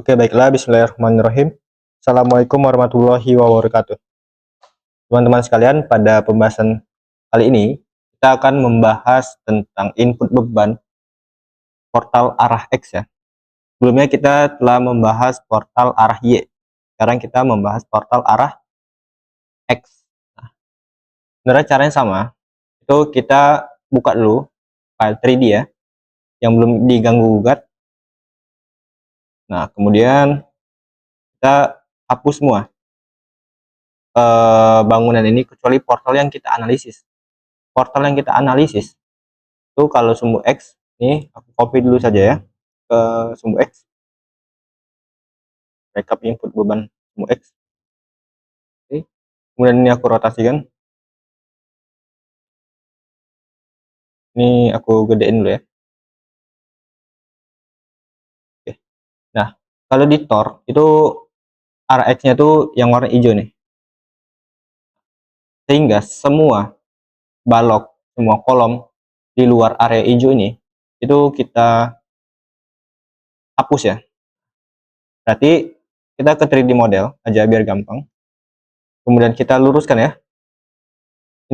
Oke, baiklah. Bismillahirrahmanirrahim. Assalamualaikum warahmatullahi wabarakatuh. Teman-teman sekalian, pada pembahasan kali ini, kita akan membahas tentang input beban portal arah X ya. Sebelumnya kita telah membahas portal arah Y. Sekarang kita membahas portal arah X. Nah, sebenarnya caranya sama. Itu kita buka dulu file 3D ya, yang belum diganggu gugat. Nah, kemudian kita hapus semua bangunan ini kecuali portal yang kita analisis. Portal yang kita analisis itu kalau sumbu X, ini aku copy dulu saja ya ke sumbu X, backup input beban sumbu X. Oke. Kemudian ini aku rotasikan, ini aku gedein dulu ya. Oke. Nah, kalau di Tor itu arah X nya tuh yang warna hijau nih, sehingga semua balok, semua kolom di luar area hijau ini itu kita hapus ya. Berarti kita ke 3D model aja biar gampang, kemudian kita luruskan ya.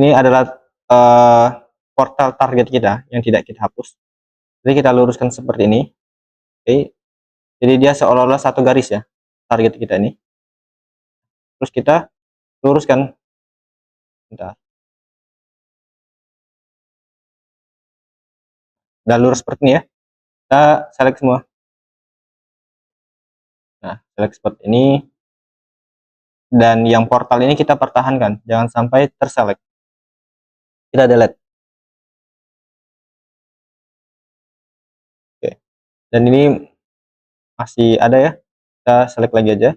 Ini adalah portal target kita yang tidak kita hapus, jadi kita luruskan seperti ini. Oke, jadi dia seolah-olah satu garis ya target kita ini, terus kita luruskan. Bentar. Dan lurus seperti ini ya, kita select semua. Nah, select seperti ini, dan yang portal ini kita pertahankan, jangan sampai terselect. Kita delete. Oke, dan ini masih ada ya, kita select lagi aja.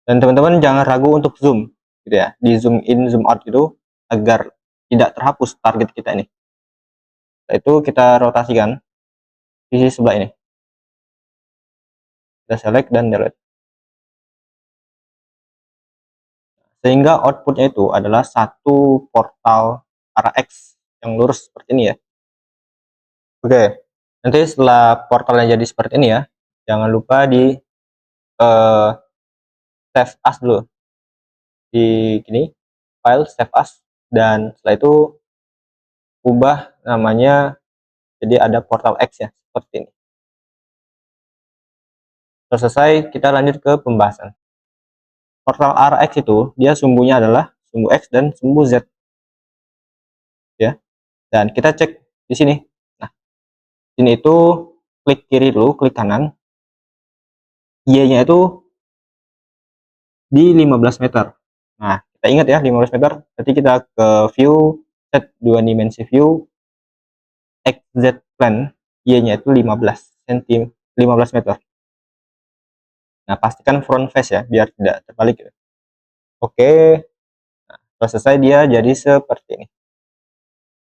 Dan teman-teman jangan ragu untuk zoom gitu ya, di zoom in zoom out itu agar tidak terhapus target kita ini. Setelah itu kita rotasikan sisi sebelah ini, kita select dan delete, sehingga outputnya itu adalah satu portal arah X yang lurus seperti ini ya. Oke, nanti setelah portalnya jadi seperti ini ya, jangan lupa di save as dulu di gini, file save as, dan setelah itu ubah namanya jadi ada portal X ya, seperti ini. Setelah selesai, kita lanjut ke pembahasan. Portal arah X itu dia sumbunya adalah sumbu X dan sumbu Z ya, dan kita cek di sini. Nah, sini itu klik kiri dulu, klik kanan, Y nya itu di 15 meter. Nah, kita ingat ya 15 meter, berarti kita ke view, set 2 dimensi view, XZ plane, Y nya itu 15 cm, 15 meter. Nah, pastikan front face ya, biar tidak terbalik ya. Oke, nah, setelah selesai dia jadi seperti ini.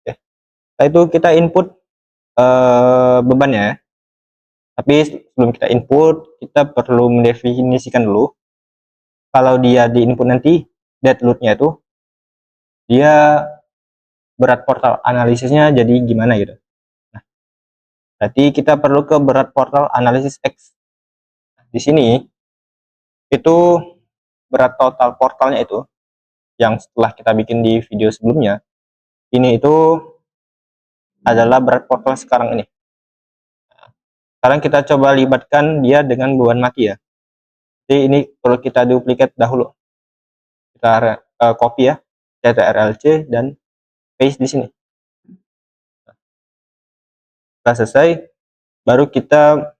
Oke. Setelah itu kita input bebannya ya. Tapi sebelum kita input, kita perlu mendefinisikan dulu kalau dia di input nanti dead load-nya itu dia berat portal analisisnya jadi gimana gitu. Nah, berarti kita perlu ke berat portal analisis X. Di sini itu berat total portalnya itu yang setelah kita bikin di video sebelumnya, ini itu adalah berat portal sekarang ini. Nah, sekarang kita coba libatkan dia dengan beban mati ya. Jadi ini perlu kita duplicate dahulu. Kita copy ya, CTRL-C dan paste di sini. Setelah selesai, baru kita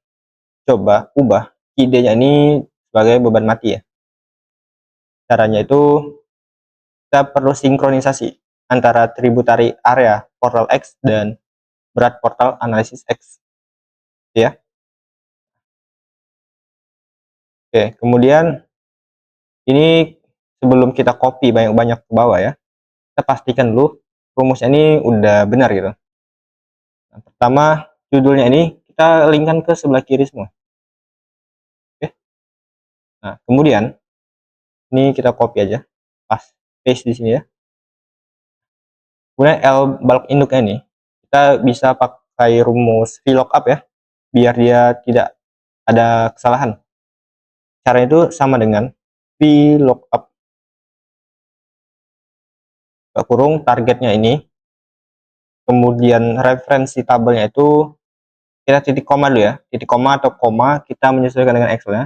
coba ubah idenya ini sebagai beban mati ya. Caranya itu kita perlu sinkronisasi antara tributary area portal X dan berat portal analisis X ya. Oke, kemudian ini sebelum kita copy banyak-banyak ke bawah ya, kita pastikan dulu rumusnya ini udah benar gitu. Nah, pertama judulnya ini kita linkkan ke sebelah kiri semua. Oke. Nah, kemudian ini kita copy aja, pas paste di sini ya. Kemudian L balok induknya ini kita bisa pakai rumus VLOOKUP ya, biar dia tidak ada kesalahan. Cara itu sama dengan vlookup kurung targetnya ini, kemudian referensi tabelnya itu kita titik koma dulu ya, titik koma atau koma kita menyesuaikan dengan Excel ya.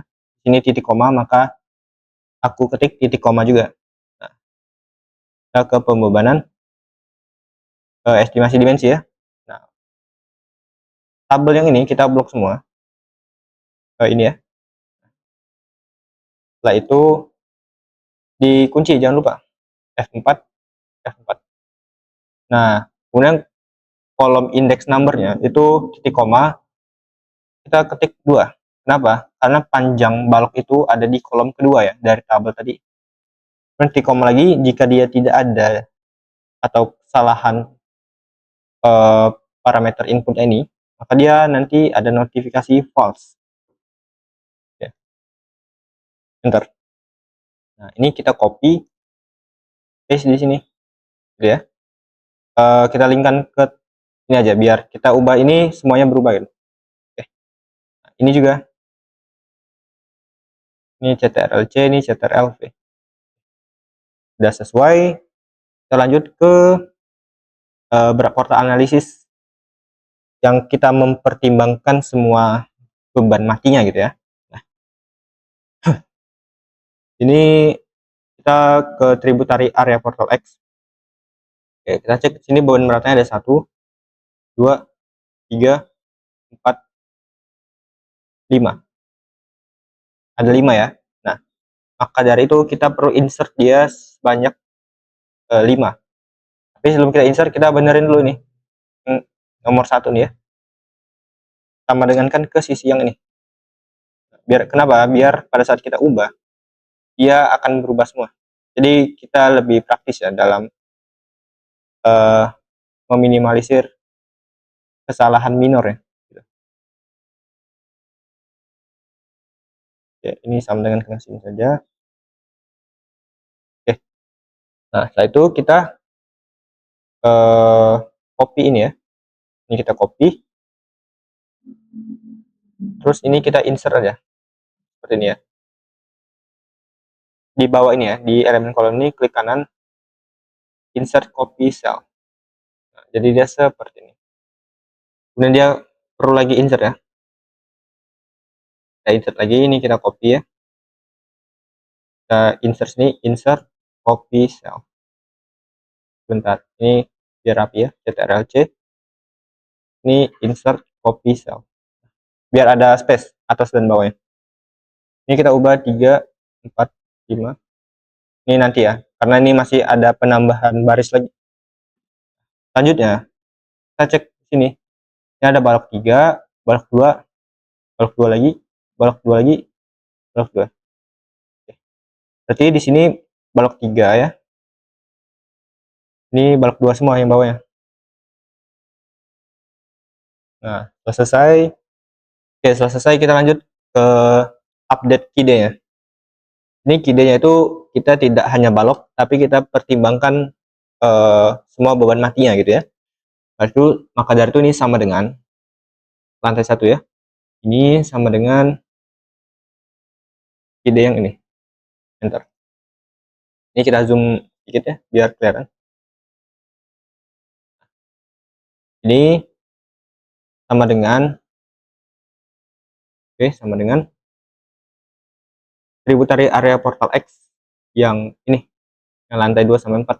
Ini titik koma, maka aku ketik titik koma juga. Nah, kita ke pembebanan, estimasi dimensi ya. Nah, tabel yang ini kita blok semua, ini ya. Setelah itu dikunci, jangan lupa F4, F4. Nah, kemudian kolom index numbernya itu titik koma, kita ketik 2. Kenapa? Karena panjang balok itu ada di kolom kedua ya, dari tabel tadi. Kemudian titik koma lagi jika dia tidak ada atau kesalahan parameter input ini, maka dia nanti ada notifikasi false ya. Enter. Nah, ini kita copy paste di sini gitu ya. Kita linkkan ke ini aja biar kita ubah ini semuanya berubah gitu. Oke. Nah, ini juga, ini CTRL-C, ini CTRL-V. Sudah sesuai, kita lanjut ke kotak analisis yang kita mempertimbangkan semua beban matinya gitu ya. Nah, ini kita ke tributary area portal X. Oke, kita cek sini beban beratnya ada 1, 2, 3, 4, 5. Ada 5 ya. Nah, maka dari itu kita perlu insert dia sebanyak 5. Tapi sebelum kita insert, kita benerin dulu nih. Nomor 1 nih ya. Sama dengan kan ke sisi yang ini. Biar kenapa? Biar pada saat kita ubah, dia akan berubah semua. Jadi kita lebih praktis ya dalam meminimalisir kesalahan minor ya. Oke, ini sama dengan ke sini saja. Oke. Nah, setelah itu kita copy ini ya. Ini kita copy. Terus ini kita insert aja. Seperti ini ya. Di bawah ini ya, di elemen kolom ini klik kanan, insert copy cell. Nah, jadi dia seperti ini. Kemudian dia perlu lagi insert ya. Kita insert lagi, ini kita copy ya. Kita insert sini, insert copy cell. Bentar, ini biar rapi ya, CTRL-C. Ini insert copy cell. Biar ada space atas dan bawahnya. Ini kita ubah 3, 4, 5. Ini nanti ya, karena ini masih ada penambahan baris lagi. Selanjutnya, kita cek sini. Ini ada balok 3, balok 2, balok 2 lagi, balok 2 lagi, balok 2. Oke. Berarti di sini balok 3 ya. Ini balok 2 semua yang bawahnya. Nah, setelah selesai. Oke, setelah selesai kita lanjut ke update KID-nya. Ini KID-nya itu kita tidak hanya balok, tapi kita pertimbangkan semua beban matinya gitu ya. Lalu maka dari itu ini sama dengan lantai 1 ya. Ini sama dengan KID yang ini. Enter. Ini kita zoom sedikit ya, biar kelihatan. Ini sama dengan, oke, sama dengan tributary area portal X yang ini, yang lantai 2 sampai 4.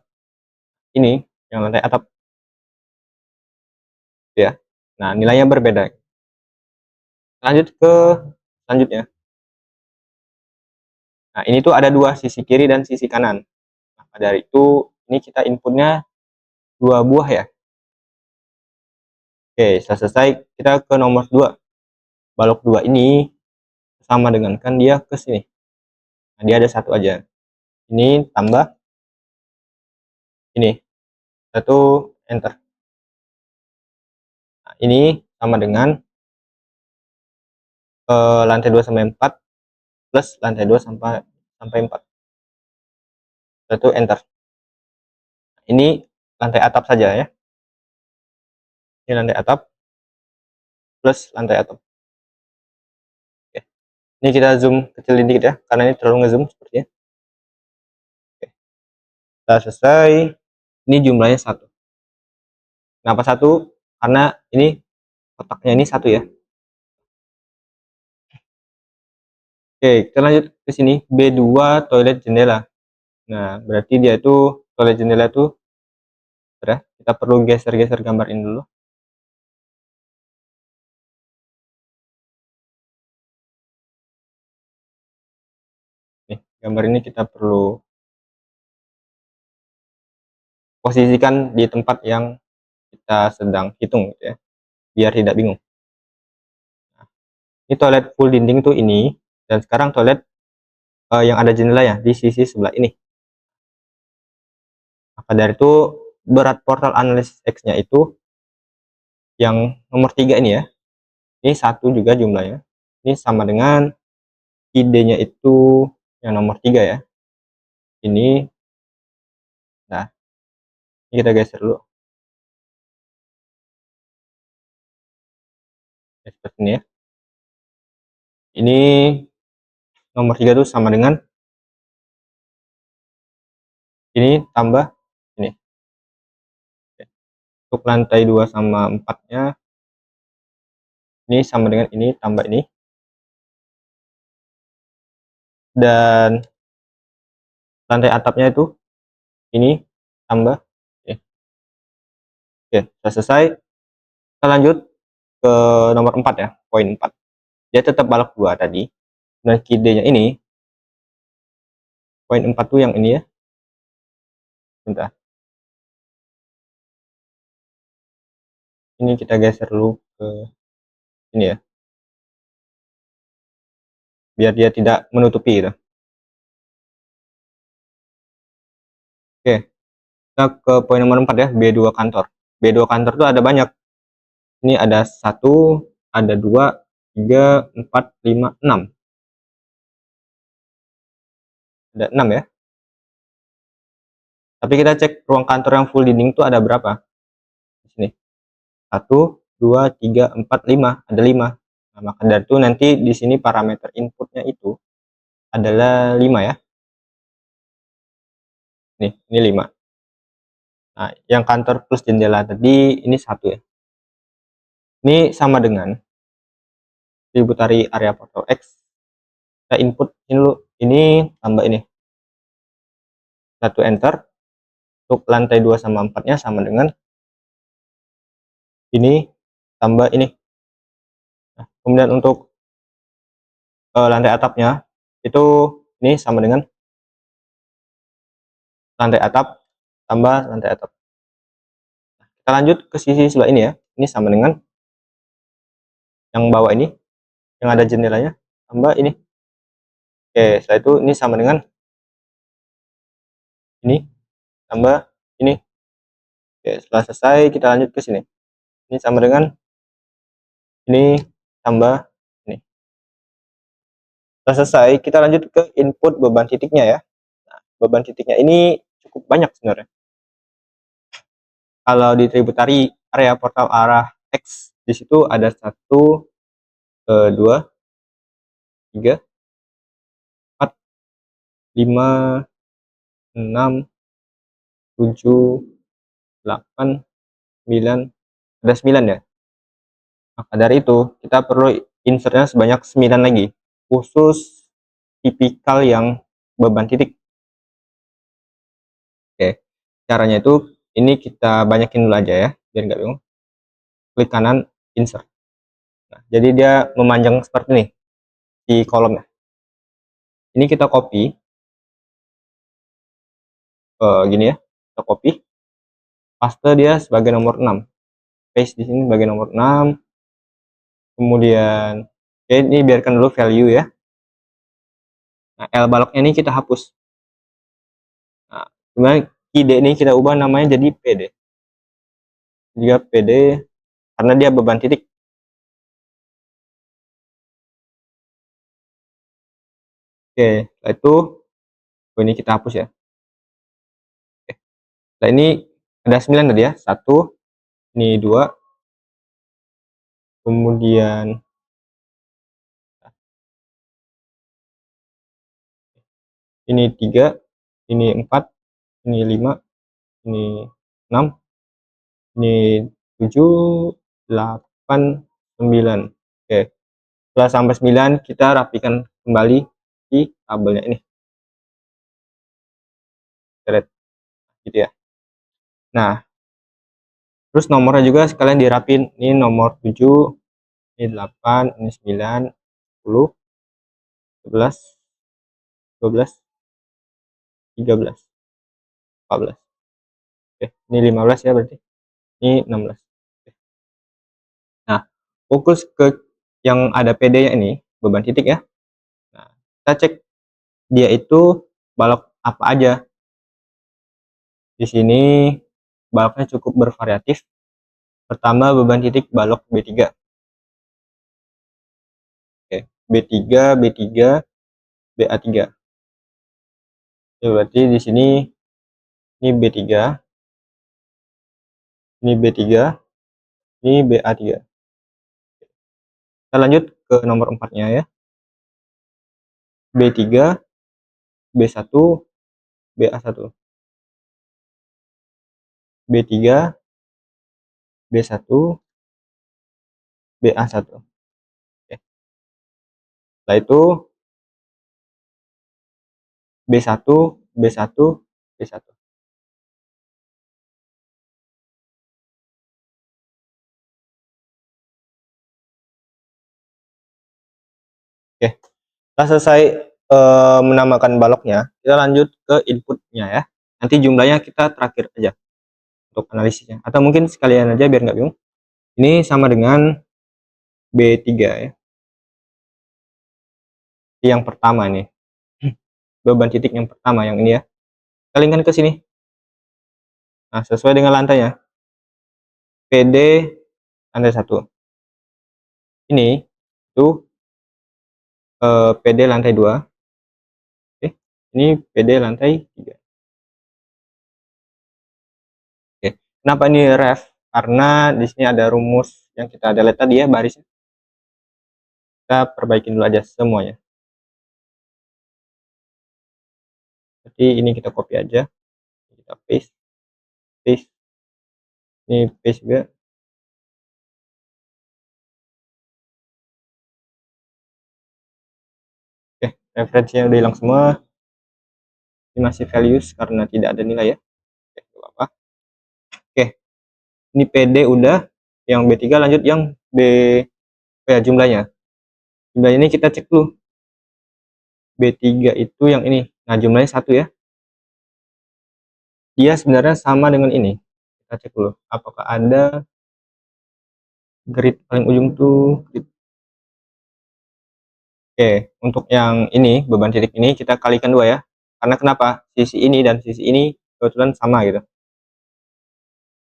Ini yang lantai atap ya. Nah, nilainya berbeda. Lanjut ke selanjutnya. Nah, ini tuh ada 2, sisi kiri dan sisi kanan. Maka dari itu ini kita inputnya 2 buah ya. Oke, setelah selesai kita ke nomor 2. Balok 2 ini sama dengan kan dia ke sini. Nah, dia ada 1 aja. Ini tambah ini. 1, enter. Nah, ini sama dengan lantai 2 sampai 4 plus lantai 2 sampai 4. 1, enter. Ini lantai atap saja ya. Ini lantai atap plus lantai atap. Oke. Ini kita zoom kecilin dikit ya, karena ini terlalu ngezoom sepertinya. Oke. Setelah selesai, ini jumlahnya 1. Kenapa 1? Karena ini kotaknya ini 1 ya. Oke, kita lanjut ke sini. B2 toilet jendela. Nah, berarti dia itu toilet jendela itu ya. Kita perlu geser-geser gambar ini dulu. Nih, gambar ini kita perlu posisikan di tempat yang kita sedang hitung gitu ya, biar tidak bingung. Nah, ini toilet full dinding tuh ini, dan sekarang toilet yang ada jendelanya di sisi sebelah ini. Maka dari itu berat portal analisis X-nya itu yang nomor 3 ini ya. Ini 1 juga jumlahnya. Ini sama dengan ID-nya itu yang nomor 3 ya. Ini, nah, ini kita geser dulu. Ya, seperti ini ya. Ini nomor 3 itu sama dengan ini tambah ini. Untuk lantai 2 sama 4-nya ini sama dengan ini tambah ini. Dan lantai atapnya itu ini tambah ini. Oke, sudah selesai. Kita lanjut ke nomor 4 ya, poin 4. Dia tetap balok 2 tadi. Dan kide-nya ini poin 4 tuh yang ini ya. Bentar. Ini kita geser dulu ke ini ya. Biar dia tidak menutupi gitu. Oke, kita ke poin nomor 4 ya, B2 kantor. B2 kantor tuh ada banyak. Ini ada 1, ada 2, 3, 4, 5, 6. Ada 6 ya. Tapi kita cek ruang kantor yang full dinding tuh ada berapa? Di sini. 1, 2, 3, 4, 5. Ada 5. Nah, maka dari itu nanti di sini parameter inputnya itu adalah 5 ya. Nih, ini 5. Nah, yang kantor plus jendela tadi ini 1 ya. Ini sama dengan tributary area portal X. Kita input ini dulu. Ini tambah ini. 1 enter. Untuk lantai 2 sama 4-nya sama dengan ini tambah ini. Nah, kemudian untuk lantai atapnya itu ini sama dengan lantai atap tambah lantai atap. Nah, kita lanjut ke sisi sebelah ini ya. Ini sama dengan yang bawah ini, yang ada jendelanya tambah ini. Oke, setelah itu ini sama dengan ini tambah ini. Oke, setelah selesai kita lanjut ke sini. Ini sama dengan ini tambah ini. Setelah selesai kita lanjut ke input beban titiknya ya. Nah, beban titiknya ini cukup banyak sebenarnya. Kalau di tributary area portal arah X, di situ ada 1, 2, 3, 4, 5, 6, 7, 8, 9, ada 9 ya. Maka dari itu kita perlu insertnya sebanyak 9 lagi, khusus tipikal yang beban titik. Oke, caranya itu ini kita banyakin dulu aja ya, biar nggak bingung. Klik kanan, insert. Nah, jadi dia memanjang seperti ini di kolomnya. Ini kita copy, gini ya, kita copy, paste dia sebagai nomor 6. Paste di sini sebagai nomor 6. Kemudian, oke, ini biarkan dulu value ya. Nah, L baloknya ini kita hapus. Nah, kemudian ID ini kita ubah namanya jadi PD. Juga PD karena dia beban titik. Oke, setelah itu ini kita hapus ya. Oke. Nah, ini ada 9 tadi ya. 1, ini 2, kemudian ini 3, ini 4, ini 5, ini 6, ini 7, 8, 9. Oke, setelah sampai 9 kita rapikan kembali di tabelnya ini, gitu ya. Nah, terus nomornya juga sekalian dirapin, ini nomor 7, ini 8, ini 9, 10, 11, 12, 13, 14. Oke, ini 15 ya berarti. Ini 16. Oke. Nah, fokus ke yang ada PD-nya ini, beban titik ya. Nah, kita cek dia itu balok apa aja. Di sini baloknya cukup bervariatif. Pertama beban titik balok B3. Oke, B3, B3, BA3. Ya, berarti di sini ini B3, ini B3, ini BA3. Kita lanjut ke nomor 4-nya ya. B3, B1, BA1. B3, B1, BA1. Oke. Setelah itu B1, B1, B1. Oke, setelah selesai menambahkan baloknya, kita lanjut ke inputnya ya. Nanti jumlahnya kita terakhir aja untuk analisisnya. Atau mungkin sekalian aja biar nggak bingung. Ini sama dengan B3 ya. Yang pertama nih. Beban titik yang pertama yang ini ya. Kita linkkan ke sini. Nah, sesuai dengan lantainya. PD lantai 1. Ini itu PD lantai 2. Oke. Ini PD lantai 3. Oke. Kenapa ini ref? Karena di sini ada rumus yang kita delete tadi ya barisnya. Kita perbaikin dulu aja semuanya. Jadi ini kita copy aja, kita paste, paste, ini paste juga. Oke, referensinya udah hilang semua. Ini masih values karena tidak ada nilai ya. Oke, gak apa-apa. Oke, ini PD udah, yang B3 lanjut yang B, ya jumlahnya. Jumlah ini kita cek dulu. B3 itu yang ini. Nah, jumlahnya 1 ya. Dia sebenarnya sama dengan ini. Kita cek dulu. Apakah ada grid paling ujung tuh grid. Oke, untuk yang ini beban titik ini kita kalikan 2 ya. Karena kenapa? Sisi ini dan sisi ini kebetulan sama gitu.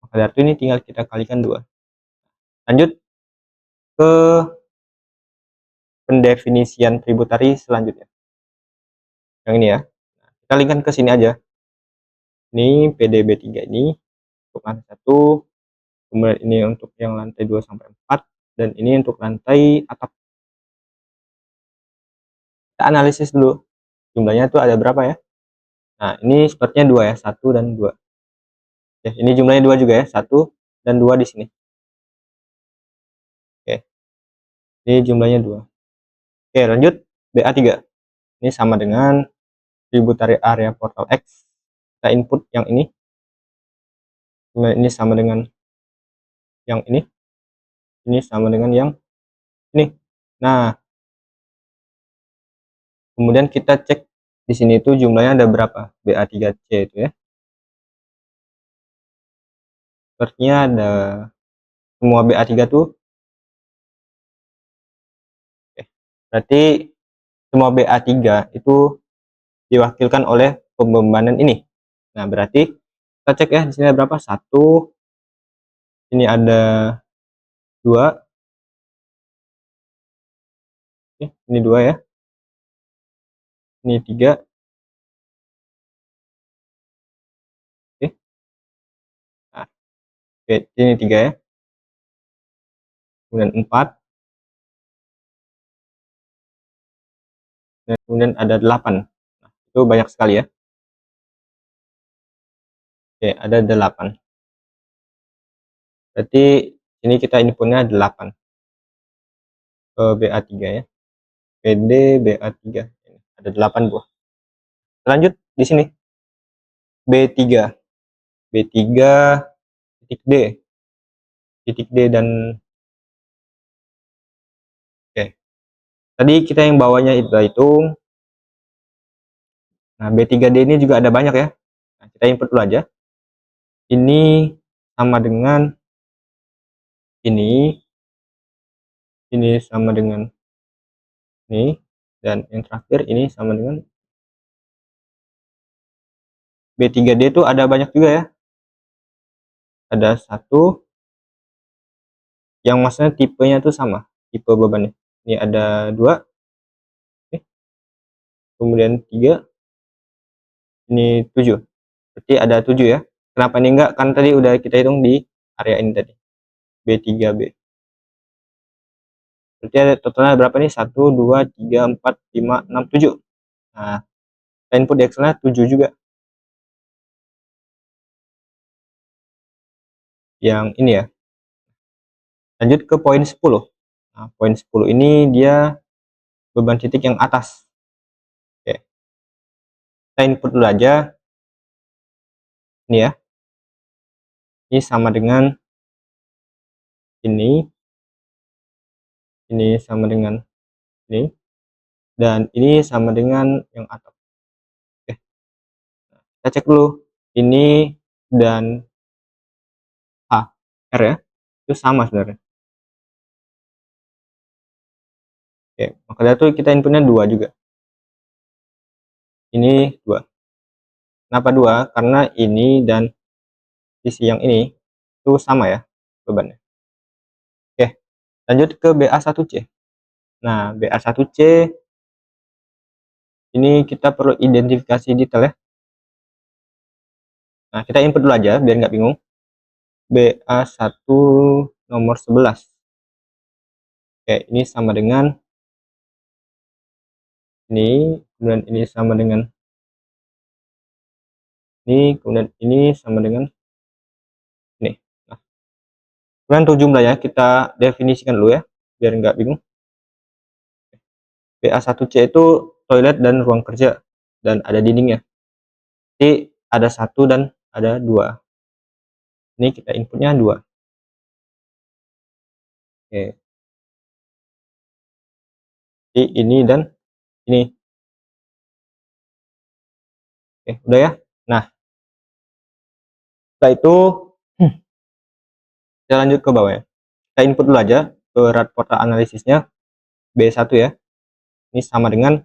Maka dari itu ini tinggal kita kalikan 2. Lanjut ke pendefinisian tributary selanjutnya. Yang ini ya. Nah, kita linkkan ke sini aja. Ini PDB3 ini untuk lantai 1, kemudian ini untuk yang lantai 2 sampai 4, dan ini untuk lantai atap. Kita analisis dulu. Jumlahnya itu ada berapa ya? Nah, ini sepertinya 2 ya, 1 dan 2. Oke, ini jumlahnya 2 juga ya, 1 dan 2 di sini. Oke. Ini jumlahnya 2. Oke, lanjut BA3. Ini sama dengan tributary area portal X. Kita input yang ini. Ini sama dengan yang ini. Ini sama dengan yang ini. Nah, kemudian kita cek di sini itu jumlahnya ada berapa? BA3C itu ya. Sepertinya ada semua BA3 tuh. Oke. Berarti semua BA3 itu diwakilkan oleh pembebanan ini. Nah, berarti kita cek ya di sini ada berapa? 1. Ini ada 2. Ini 2 ya. Ini 3. Oke. Nah, oke, ini 3 ya. Kemudian 4. Dan kemudian ada 8. Nah, Itu banyak sekali ya. Oke, ada 8. Berarti ini kita inputnya 8 ke BA3 ya. PD BA3. Ada 8 buah. Lanjut di sini. B3. B3 titik D. Titik D dan oke. Tadi kita yang bawahnya itu hitung. Nah, B3D ini juga ada banyak ya. Nah, kita input dulu aja. Ini sama dengan ini sama dengan ini, dan yang terakhir ini sama dengan B3D itu ada banyak juga ya. Ada satu yang maksudnya tipenya itu sama, tipe bebannya. Ini ada 2, kemudian 3, ini 7. Berarti ada 7 ya. Kenapa ini enggak? Kan tadi udah kita hitung di area ini tadi. B3B. Berarti ada totalnya berapa nih? 1, 2, 3, 4, 5, 6, 7. Nah, input di Excel-nya 7 juga. Yang ini ya. Lanjut ke poin 10. Nah, poin 10 ini dia beban titik yang atas. Oke. Kita input dulu aja. Ini ya. Ini sama dengan ini. Ini sama dengan ini. Dan ini sama dengan yang atas. Oke. Kita cek dulu. Ini dan H, R ya. Itu sama sebenarnya. Oke, makanya tuh kita inputnya 2 juga. Ini 2. Kenapa 2? Karena ini dan sisi yang ini itu sama ya bebannya. Oke, lanjut ke BA1C. Nah, BA1C ini kita perlu identifikasi detail ya. Nah, kita input dulu aja biar nggak bingung. BA1 nomor 11. Oke, ini sama dengan ini, kemudian ini sama dengan ini, kemudian ini sama dengan ini. Nah, kemudian untuk jumlahnya kita definisikan dulu ya biar nggak bingung. BA1C itu toilet dan ruang kerja dan ada dindingnya. Jadi ada 1 dan ada 2. Ini kita inputnya 2. Oke. Jadi ini dan ini. Oke, udah ya. Nah, setelah itu kita lanjut ke bawah ya. Kita input dulu aja ke rate portal analisisnya B1 ya. Ini sama dengan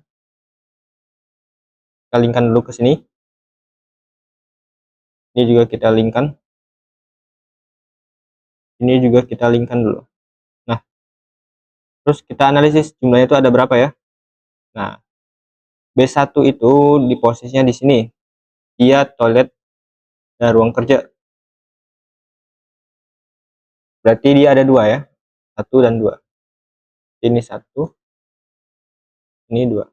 kita linkkan dulu ke sini. Ini juga kita linkkan. Ini juga kita linkkan dulu. Nah, terus kita analisis jumlahnya itu ada berapa ya. Nah, B1 itu di posisinya di sini. Dia toilet dan ruang kerja. Berarti dia ada 2 ya. 1 dan 2. Ini 1, ini 2.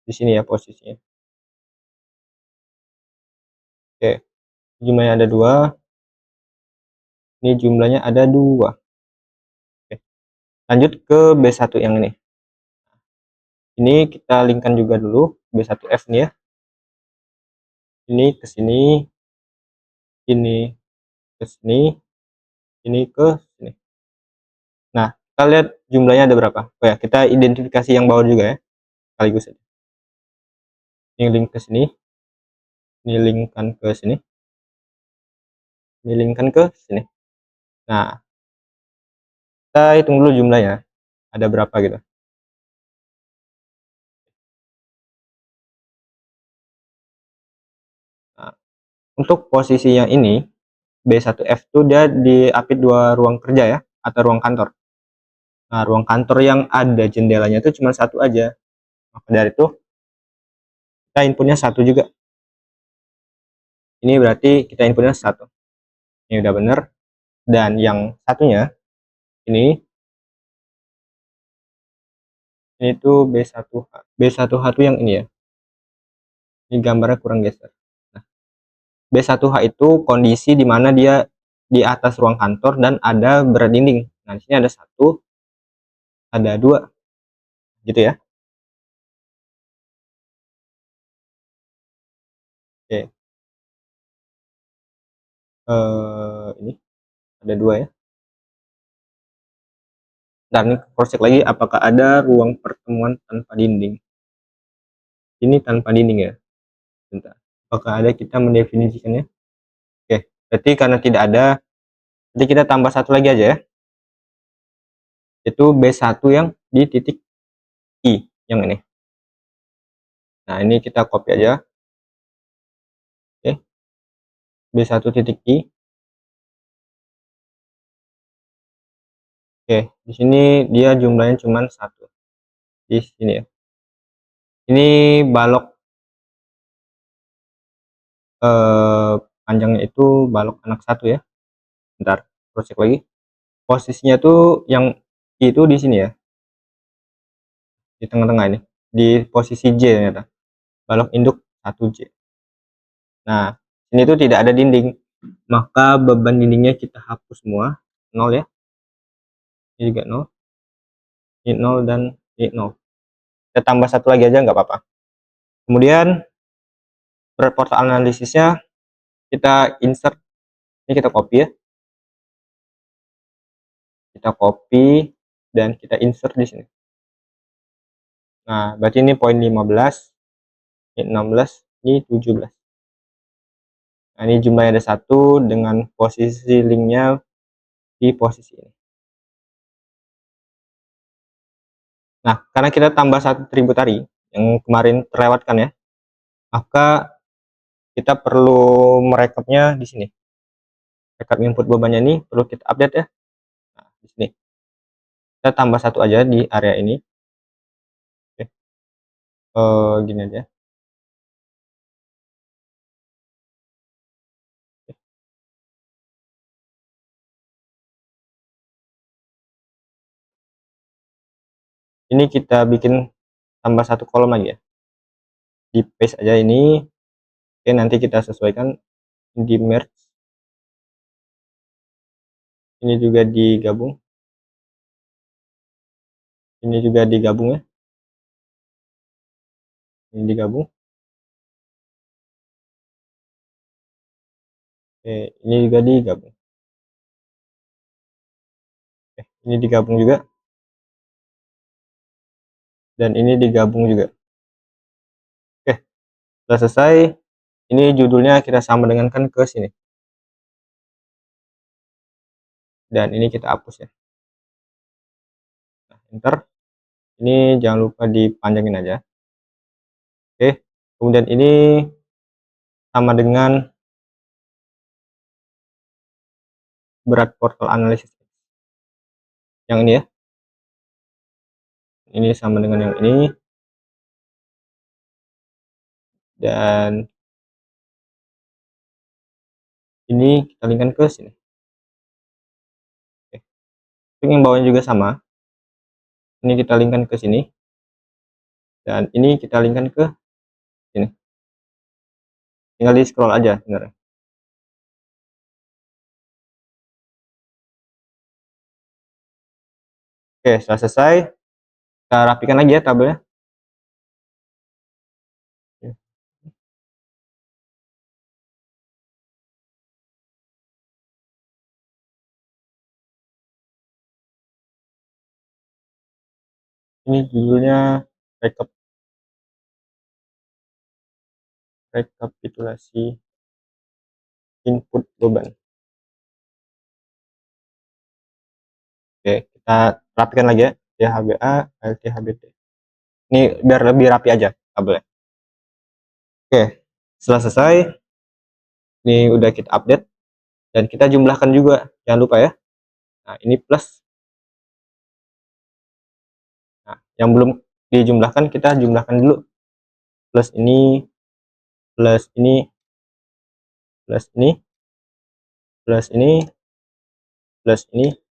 Di sini ya posisinya. Oke, jumlahnya ada 2. Ini jumlahnya ada 2. Oke. Lanjut ke B1 yang ini. Ini kita linkkan juga dulu B1F nih ya. Ini ke sini, ini ke sini, ini ke sini. Nah, kita lihat jumlahnya ada berapa. Oh ya, kita identifikasi yang bawah juga ya. Sekaligus aja. Ini link ke sini. Ini linkkan ke sini. Ini linkkan ke sini. Nah, kita hitung dulu jumlahnya. Ada berapa gitu. Nah, untuk posisi yang ini B1F itu dia diapit 2 ruang kerja ya, atau ruang kantor. Nah, ruang kantor yang ada jendelanya itu cuma 1 aja. Maka dari itu kita inputnya 1 juga. Ini berarti kita inputnya 1. Ini udah bener. Dan yang satunya ini tuh B1H. B1H itu yang ini ya. Ini gambarnya kurang geser. Nah, B1H itu kondisi di mana dia di atas ruang kantor dan ada berat dinding. Nah, di sini ada satu, ada dua, gitu ya. Oke, ini ada dua ya. Dan ini cross check lagi apakah ada ruang pertemuan tanpa dinding. Ini tanpa dinding ya. Bentar. Apakah ada, kita mendefinisikannya? Oke, berarti karena tidak ada, jadi kita tambah satu lagi aja ya. Itu B1 yang di titik I, yang ini. Nah, ini kita copy aja. Oke, B1 titik I. Oke, di sini dia jumlahnya cuma satu. Di sini ya. Ini balok panjangnya itu balok anak satu ya. Bentar, cross check lagi. Posisinya tuh yang I itu di sini ya, di tengah-tengah ini, di posisi J ternyata. Balok induk 1J. Nah, ini tuh tidak ada dinding, maka beban dindingnya kita hapus semua, 0 ya. Ini juga 0, ini 0 dan ini 0. Kita tambah satu lagi aja nggak apa-apa. Kemudian portal analisisnya kita insert, ini kita copy ya, kita copy dan kita insert di sini. Nah, berarti ini poin 15, ini 16, ini 17. Nah, ini jumlahnya ada satu dengan posisi linknya di posisi ini. Nah, karena kita tambah satu tributary yang kemarin terlewatkan ya, maka kita perlu merekapnya di sini. Rekap input bebannya ini perlu kita update ya. Nah, di sini kita tambah satu aja di area ini. Oke. Gini aja. Oke. Ini kita bikin tambah satu kolom lagi ya. Di paste aja ini. Oke, nanti kita sesuaikan di merge. Ini juga digabung. Ini juga digabung ya. Ini digabung. Oke, ini juga digabung. Oke, ini digabung juga. Dan ini digabung juga. Oke, sudah selesai. Ini judulnya kita sama dengan kan ke sini. Dan ini kita hapus ya. Nah, enter. Ini jangan lupa dipanjangin aja. Oke, kemudian ini sama dengan berat portal analisis yang ini ya. Ini sama dengan yang ini. Dan ini kita linkkan ke sini. Oke. Yang bawahnya juga sama. Ini kita linkkan ke sini. Dan ini kita linkkan ke sini. Tinggal di scroll aja sebenarnya. Oke, setelah selesai, kita rapikan lagi ya tabelnya. Ini judulnya rekapitulasi input beban. Oke, kita rapikan lagi ya. THBA, LTHBT. Ini biar lebih rapi aja tabelnya. Oke, setelah selesai, ini udah kita update dan kita jumlahkan juga, jangan lupa ya. Nah, ini plus. Nah, yang belum dijumlahkan kita jumlahkan dulu. Plus ini, plus ini, plus ini, plus ini, plus ini,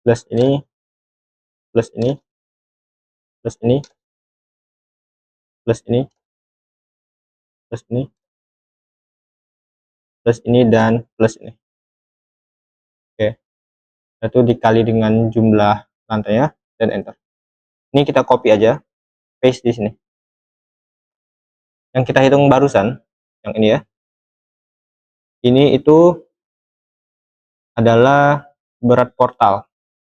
plus ini, plus ini, plus ini, plus ini, plus ini, plus ini, dan plus ini. Oke, itu dikali dengan jumlah lantainya dan enter. Ini kita copy aja, paste di sini. Yang kita hitung barusan, yang ini ya, ini itu adalah berat portal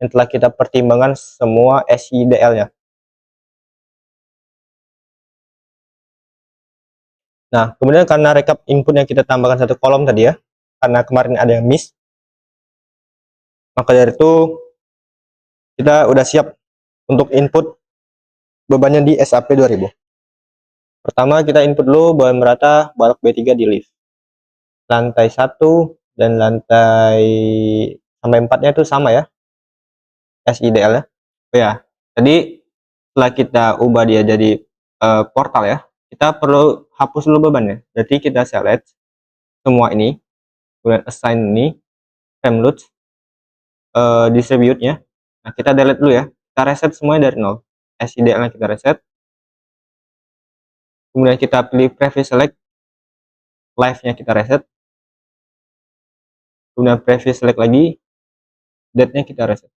yang telah kita pertimbangkan semua SIDL-nya. Nah, kemudian karena rekap input yang kita tambahkan satu kolom tadi ya, karena kemarin ada yang miss, maka dari itu kita udah siap untuk input bebannya di SAP 2000. Pertama kita input dulu beban merata balok B3 di lift. Lantai 1 dan lantai sampai 4-nya itu sama ya, SIDL ya. Oh ya, tadi setelah kita ubah dia jadi portal ya, kita perlu hapus dulu bebannya. Jadi kita select semua ini, kemudian assign ini, frame load, distribute-nya. Nah, kita delete dulu ya. Kita reset semuanya dari nol. SIDL-nya kita reset. Kemudian kita pilih previous select, live-nya kita reset. Kemudian previous select lagi, date-nya kita reset.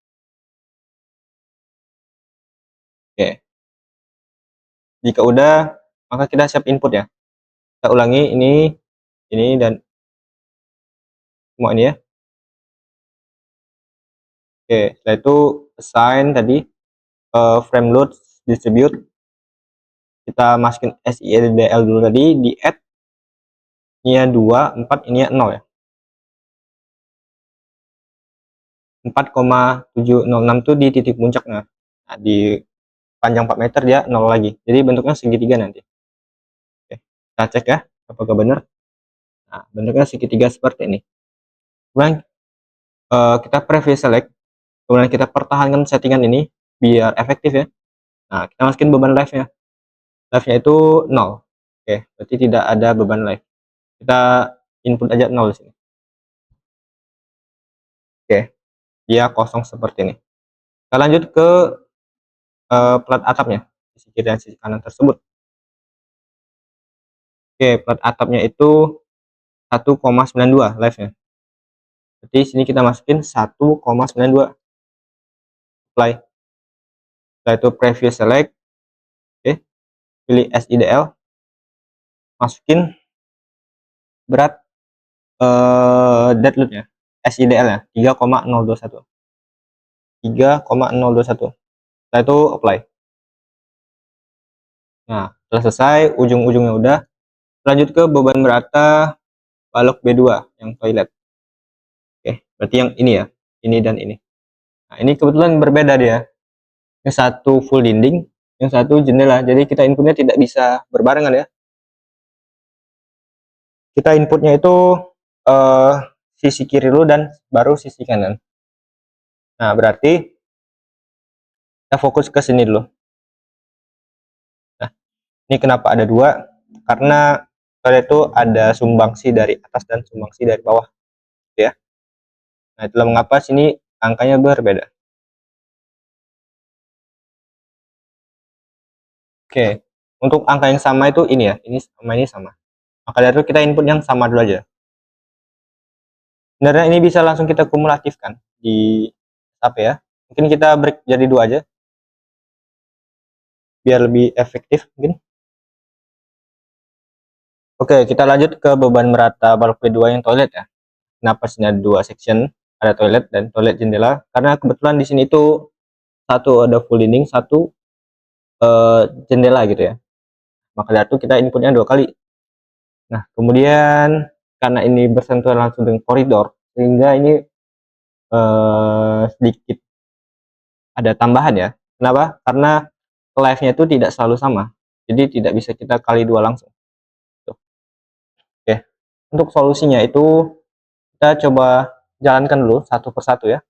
Oke. Jika udah, maka kita siap input ya. Kita ulangi ini, dan semua ini ya. Oke, setelah itu assign tadi, frame load, distribute. Kita masukin SIDL dulu tadi, di add. Ini 2, 4, ini 0 ya. 4,706 itu di titik puncaknya. Nah, di panjang 4 meter dia 0 lagi. Jadi bentuknya segitiga nanti. Oke, kita cek ya, apakah benar. Nah, bentuknya segitiga seperti ini. Kemudian kita previous select, kemudian kita pertahankan settingan ini biar efektif ya. Nah, kita masukin beban live-nya. Live-nya itu 0. Oke, berarti tidak ada beban live. Kita input aja 0 di sini. Oke, dia kosong seperti ini. Kita lanjut ke plat atapnya, sisi kiri dan sisi kanan tersebut. Oke, plat atapnya itu 1,92 live-nya. Jadi sini kita masukin 1,92 apply. Setelah itu previous select, oke, pilih SIDL, masukin berat dead load-nya, SIDL-nya 3,021. 3,021. Setelah itu apply. Nah, setelah selesai, ujung-ujungnya udah. Lanjut ke beban merata balok B2 yang toilet. Oke, berarti yang ini ya, ini dan ini. Nah, ini kebetulan berbeda dia. Yang satu full dinding, yang satu jendela. Jadi kita inputnya tidak bisa berbarengan ya. Kita inputnya itu sisi kiri dulu dan baru sisi kanan. Nah, berarti kita fokus ke sini dulu. Nah, ini kenapa ada dua? Karena toilet itu ada sumbangsi dari atas dan sumbangsi dari bawah, ya. Nah, itulah mengapa sini angkanya berbeda. Oke, untuk angka yang sama itu ini ya, ini sama ini sama. Maka dari itu kita input yang sama dulu aja. Sebenarnya ini bisa langsung kita kumulatifkan di apa ya? Mungkin kita break jadi dua aja, biar lebih efektif mungkin. Oke, kita lanjut ke beban merata balok B2 yang toilet ya. Kenapa sini ada dua section, ada toilet dan toilet jendela? Karena kebetulan di sini itu satu ada full dinding, satu jendela gitu ya. Maka dari itu kita inputnya dua kali. Nah, kemudian karena ini bersentuhan langsung dengan koridor, sehingga ini sedikit ada tambahan ya. Kenapa? Karena live-nya itu tidak selalu sama. Jadi tidak bisa kita kali dua langsung. Tuh. Oke. Untuk solusinya itu kita coba jalankan dulu satu persatu ya.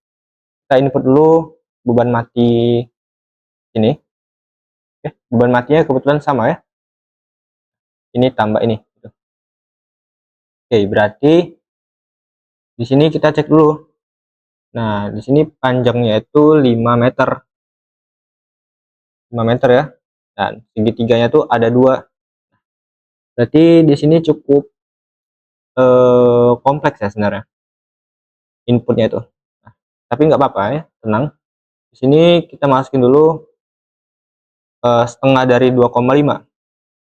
Kita input dulu beban mati ini. Oke, beban matinya kebetulan sama ya. Ini tambah ini. Oke, berarti di sini kita cek dulu. Nah, di sini panjangnya itu 5 meter. 5 meter ya. Dan segitiganya tuh ada dua. Berarti di sini cukup kompleks ya sebenarnya inputnya itu. Nah, tapi nggak apa-apa ya, tenang. Di sini kita masukin dulu setengah dari 2,5,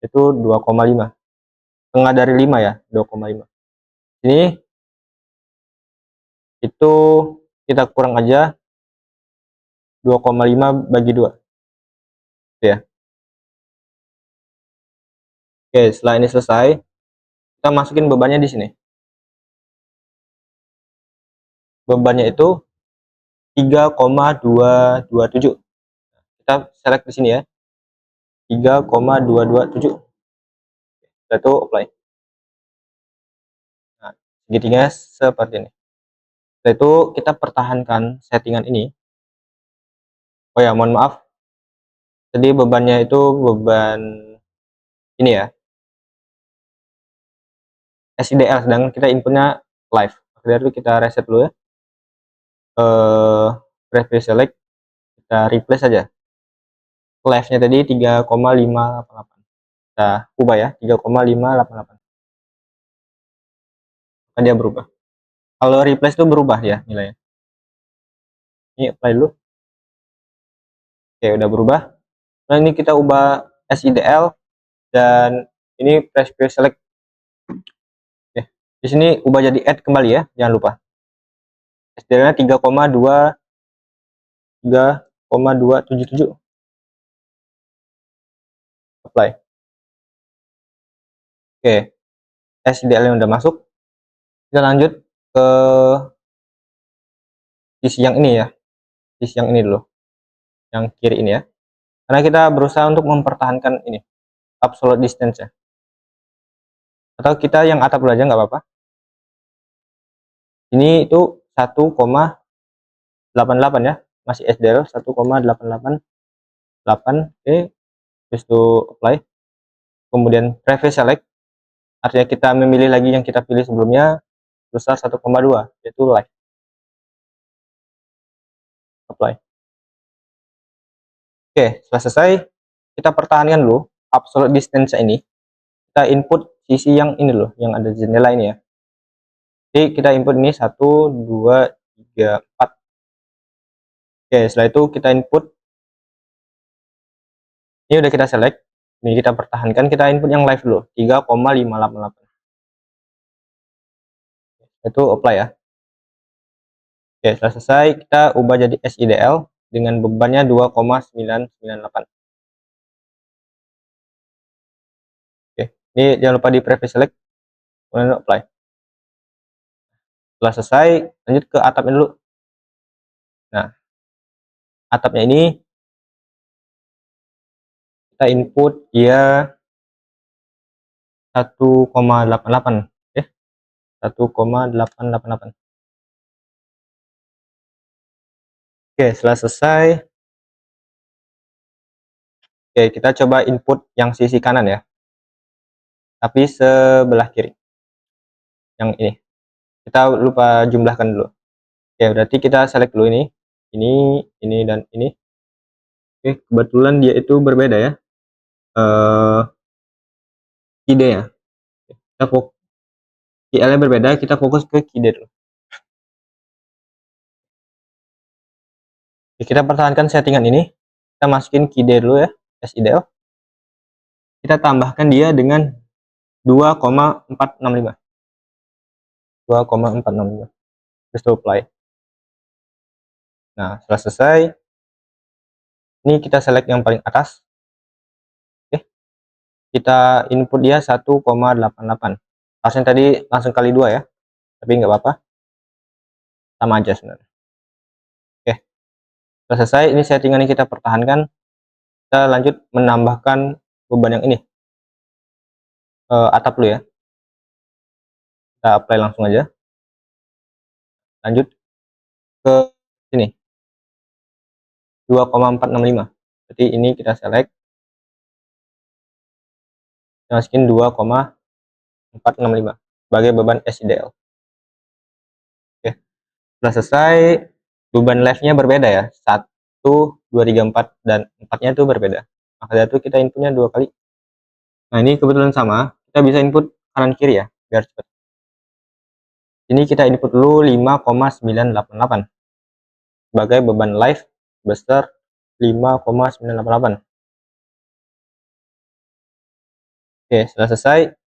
itu 2,5. Setengah dari 5 ya, 2,5. Ini itu kita kurang aja 2,5 bagi 2. Ya. Oke, setelah ini selesai, kita masukin bebannya di sini. Bebannya itu 3,227. Kita select di sini ya. 3,227. Setelah itu apply. Nah, segitinya seperti ini. Setelah itu kita pertahankan settingan ini. Oh ya, mohon maaf. Jadi bebannya itu beban ini ya, SIDL, sedangkan kita inputnya live. Dari itu kita reset dulu ya. Previous select, kita replace saja. Live-nya tadi 3,588. Kita ubah ya, 3,588. Maka dia berubah. Kalau replace itu berubah ya nilainya. Ini apply dulu. Oke, udah berubah. Nah, ini kita ubah SIDL dan ini previous select. Oke. Di sini ubah jadi add kembali ya, jangan lupa. SIDL-nya 3,277. Apply. Oke, SIDL-nya udah masuk. Kita lanjut ke sisi yang ini ya, sisi yang ini dulu, yang kiri ini ya, karena kita berusaha untuk mempertahankan ini absolute distance ya, atau kita yang atap dulu aja nggak apa-apa. Ini itu 1,88 ya, masih SDL 1,888. Oke, terus itu apply, kemudian previous select, artinya kita memilih lagi yang kita pilih sebelumnya besar 1,2, yaitu like. Apply. Oke, setelah selesai kita pertahankan dulu absolute distance ini. Kita input sisi yang ini loh, yang ada jendela ini ya. Jadi kita input ini 1, 2, 3, 4. Oke, setelah itu kita input. Ini udah kita select. Ini kita pertahankan, kita input yang live dulu, 3,588. Itu apply ya. Oke, setelah selesai kita ubah jadi SIDL dengan bebannya 2,998. Oke, ini jangan lupa di previous select, kemudian apply. Setelah selesai, lanjut ke atapnya dulu. Nah, atapnya ini kita input dia 1,88 ya, 1,888. Oke, setelah selesai, oke, kita coba input yang sisi kanan ya, tapi sebelah kiri, yang ini kita lupa jumlahkan dulu. Oke, berarti kita select dulu ini dan ini. Oke, kebetulan dia itu berbeda ya, ide-nya. Kita fokus IL-nya berbeda, kita fokus ke kide dulu. Oke, kita pertahankan settingan ini, kita masukin kide dulu ya, SIDL. Kita tambahkan dia dengan 2,465. 2,465. Terus apply. Nah, setelah selesai, ini kita select yang paling atas. Oke, kita input dia 1,88. Harusnya tadi langsung kali 2 ya, tapi nggak apa-apa, sama aja sebenarnya. Oke, setelah selesai, ini settingan yang kita pertahankan. Kita lanjut menambahkan beban yang ini, atap dulu ya. Kita apply langsung aja. Lanjut ke sini, 2,465. Jadi ini kita select, kita masukin 2,465 sebagai beban SIDL. Oke, setelah selesai, beban live-nya berbeda ya, 1, 2, 3, 4, dan 4-nya itu berbeda. Maka dari itu kita inputnya 2 kali. Nah, ini kebetulan sama, kita bisa input kanan kiri ya biar cepat. Ini kita input dulu 5,988 sebagai beban live besar 5,988. Oke, setelah selesai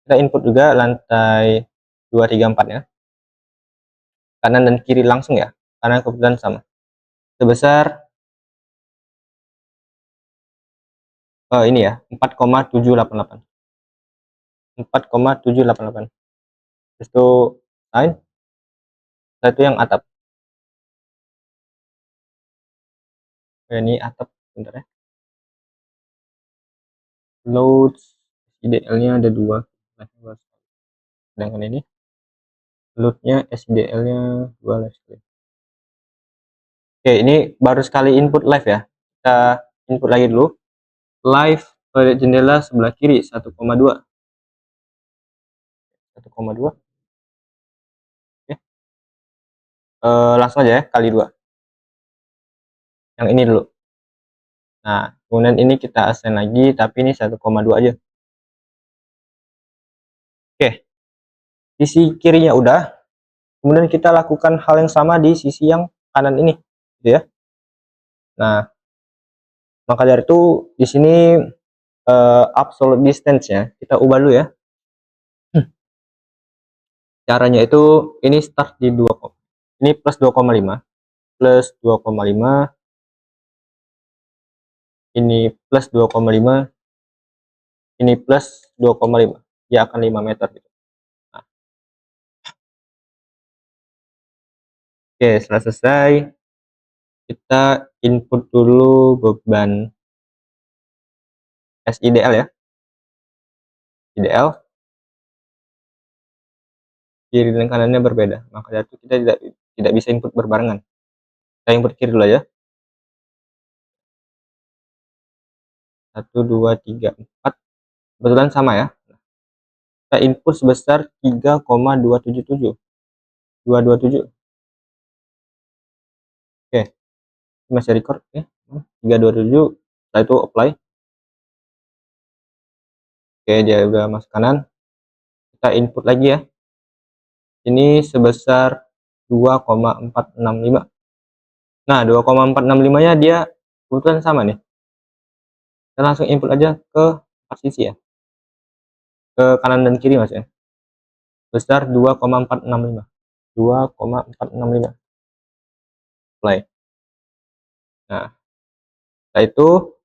kita input juga lantai 2, 3, 4 ya, kanan dan kiri langsung ya, karena kebetulan sama, sebesar ini ya 4,788 4,788. Terus itu lain, satu yang atap. Ini atap, bentar ya. Load SIDL-nya ada 2, sedangkan ini loadnya SIDL-nya 2 live. Oke, ini baru sekali input live ya, kita input lagi dulu live pada jendela sebelah kiri 1,2. Oke. Langsung aja ya, kali 2 yang ini dulu. Nah, kemudian ini kita assign lagi, tapi ini 1,2 aja. Oke, sisi kirinya udah, kemudian kita lakukan hal yang sama di sisi yang kanan ini, gitu ya. Nah, maka dari itu di sini absolute distance-nya kita ubah dulu ya. Caranya itu ini start di 2, ini plus 2,5, plus 2,5, ini plus 2,5, ini plus 2,5, ya akan 5 meter gitu. Nah, oke, setelah selesai kita input dulu beban SIDL ya, IDL kiri dan kanannya berbeda, maka dari itu kita tidak bisa input berbarengan. Kita input kiri dulu aja. 1, 2, 3, 4 kebetulan sama ya. Kita input sebesar 3,277 227. Oke, masih record ya. 327, setelah itu apply. Oke, dia udah masuk kanan. Kita input lagi ya, ini sebesar 2,465. Nah, 2,465 nya dia kebetulan sama nih, kita langsung input aja ke sisi ya, ke kanan dan kiri mas ya, besar 2,465 2,465 play. Nah, setelah itu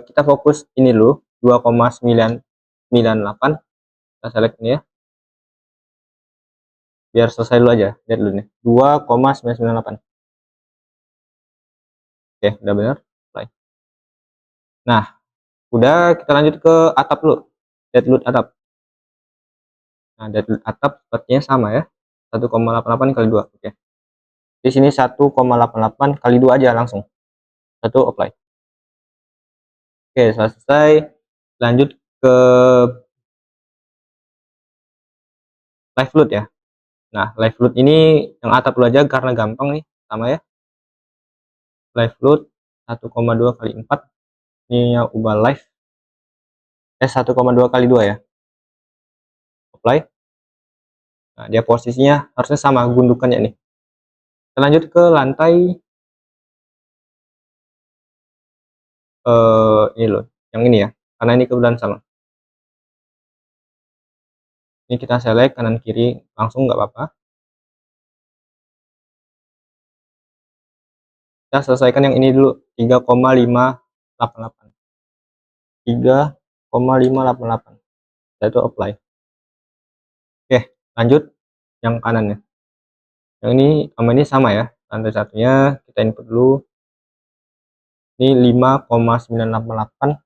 kita fokus ini dulu 2,998, kita select ini ya biar selesai dulu aja, lihat dulu nih 2,998. Oke, udah benar play. Nah, udah, kita lanjut ke atap dulu, dead load atap. Nah, dead load atap sepertinya sama ya, 1,88 kali 2. Oke, di sini 1,88 kali 2 aja langsung, satu apply. Oke, selesai. Lanjut ke live load ya. Nah, live load ini yang atap dulu aja karena gampang nih, sama ya. Live load 1,2 kali 4, ini yang ubah live 1,2 kali 2 ya, apply. Nah, dia posisinya harusnya sama gundukannya nih. Kita lanjut ke lantai ini loh, yang ini ya, karena ini kebetulan sama. Ini kita select kanan kiri langsung nggak apa-apa. Kita selesaikan yang ini dulu, 3,588 3,588, setelah itu apply. Oke, lanjut yang kanannya. Yang ini sama ini sama ya, lantai satunya kita input dulu, ini 5,988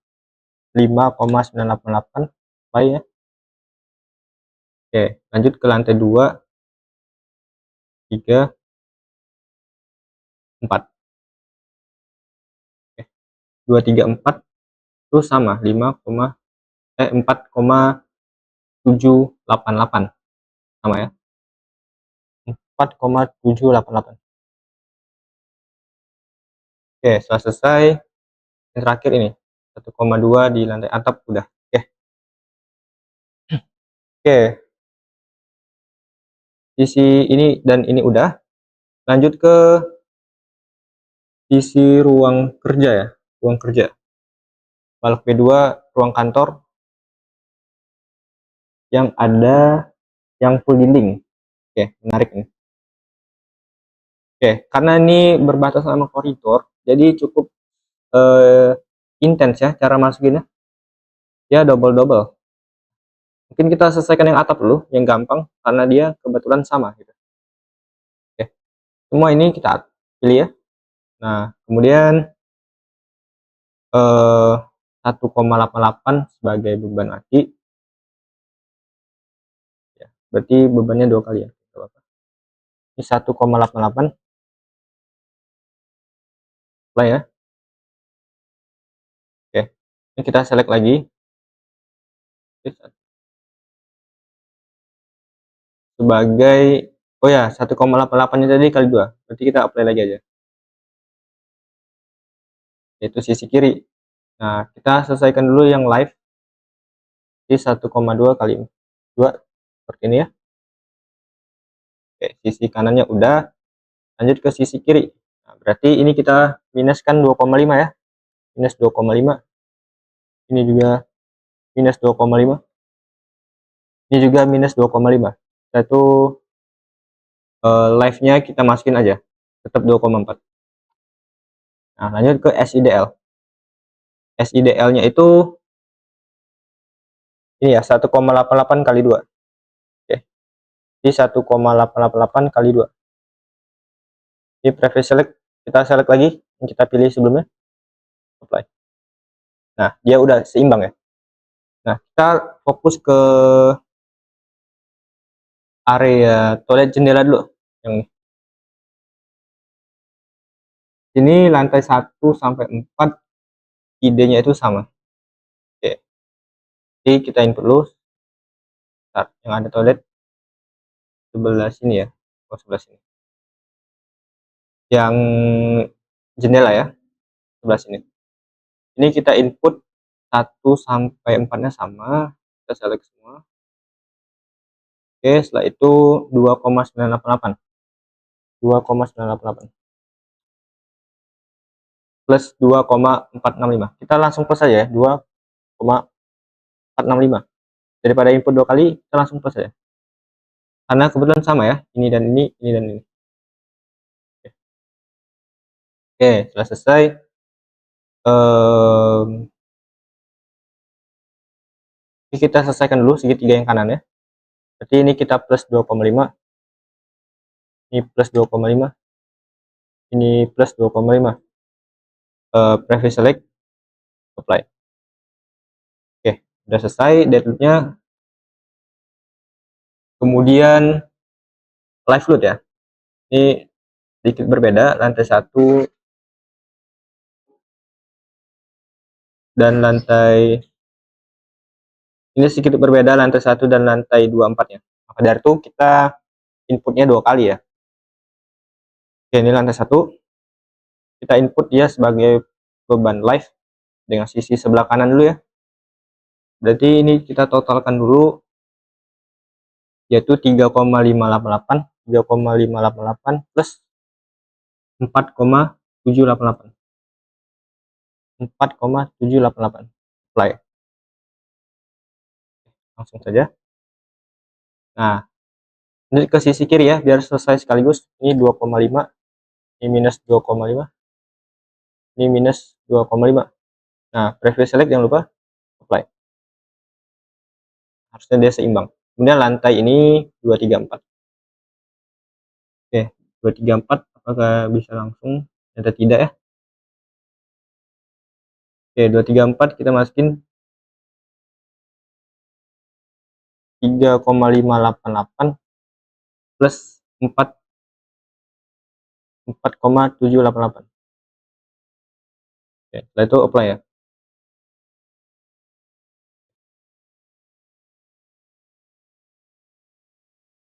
5,988 apply ya. Oke, lanjut ke lantai 2, 3, 4. Oke, 2, 3, 4 itu sama 4,788 sama ya, 4,788. Oke, setelah selesai yang terakhir ini 1,2 di lantai atap udah. Oke, Oke, sisi ini dan ini udah. Lanjut ke sisi ruang kerja ya, ruang kerja. Balok B2 ruang kantor yang ada yang full dinding. Oke, menarik nih. Oke, karena ini berbatasan sama koridor, jadi cukup eh, intens ya cara masukinnya. Ya double-double. Mungkin kita selesaikan yang atap dulu, yang gampang, karena dia kebetulan sama gitu. Oke, semua ini kita pilih ya. Nah, kemudian 1,88 sebagai beban mati. Ya, berarti bebannya 2 kali ya. Ini 1,88 lah ya. Oke, ini kita select lagi. Sebagai, oh ya, 1,88 nya tadi kali 2. Berarti kita apply lagi aja. Yaitu sisi kiri. Nah, kita selesaikan dulu yang live di 1,2 kali 2 seperti ini ya. Oke, sisi kanannya udah. Lanjut ke sisi kiri. Nah, berarti ini kita minuskan 2,5 ya. Minus 2,5. Ini juga minus 2,5. Ini juga minus 2,5. Yaitu live-nya kita masukin aja. Tetap 2,4. Nah, lanjut ke SIDL. SIDL-nya itu ini ya, 1,88 kali 2. Oke. Di 1,888 kali 2. Di previous select, kita select lagi yang kita pilih sebelumnya. Apply. Nah, dia udah seimbang ya. Nah, kita fokus ke area toilet jendela dulu. Yang ini lantai 1 sampai 4 idenya itu sama. Oke. Jadi kita input dulu. Yang ada toilet sebelah sini ya. Oh, sebelah sini. Yang jendela ya, sebelah sini. Ini kita input 1 sampai 4-nya sama. Kita select semua. Oke, setelah itu 2,988. 2,988 plus 2,465. Kita langsung plus saja ya, 2,465. Daripada input 2 kali, kita langsung plus saja. Karena kebetulan sama ya, ini dan ini dan ini. Oke, setelah selesai. Kita selesaikan dulu segitiga yang kanan ya. Berarti ini kita plus 2,5. Ini plus 2,5. Ini plus 2,5. Previous select, apply. Oke, udah selesai deadloop-nya. Kemudian live load ya. Ini sedikit berbeda, lantai 1 dan lantai ini sedikit berbeda, lantai 1 dan lantai 2 4-nya. Maka dari itu kita inputnya 2 kali ya. Oke, ini lantai 1. Kita input dia sebagai beban live dengan sisi sebelah kanan dulu ya. Berarti ini kita totalkan dulu, yaitu 3,588 plus 4,788. 4,788. Apply. Langsung saja. Nah, ini ke sisi kiri ya, biar selesai sekaligus. Ini 2,5. Ini minus 2,5. Ini minus 2,5. Nah, previous select jangan lupa apply. Harusnya dia seimbang. Kemudian lantai ini 234. Oke, 234 apakah bisa langsung? Ternyata tidak ya. Oke, 234 kita masukin 3,588 plus 4,788. Oke, setelah itu apply ya.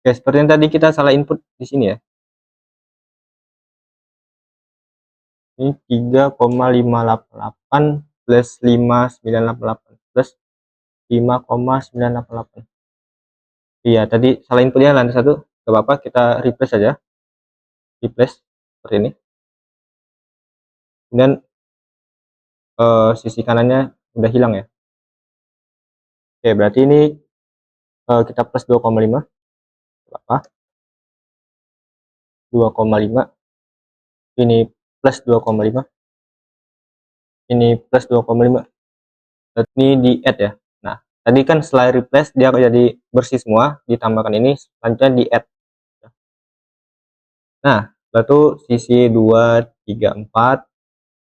Oke, seperti yang tadi kita salah input di sini ya. Ini 3,588 plus 5,988 plus 5,988. Iya, tadi salah inputnya lantai 1, gak apa-apa, kita replace saja. Replace seperti ini. Kemudian sisi kanannya udah hilang ya. Oke, berarti ini kita plus 2,5. Apa? 2,5. Ini plus 2,5. Ini plus 2,5. Ini di add ya. Nah, tadi kan setelah replace dia jadi bersih semua, ditambahkan ini, selanjutnya di add. Nah, lalu sisi 2, 3, 4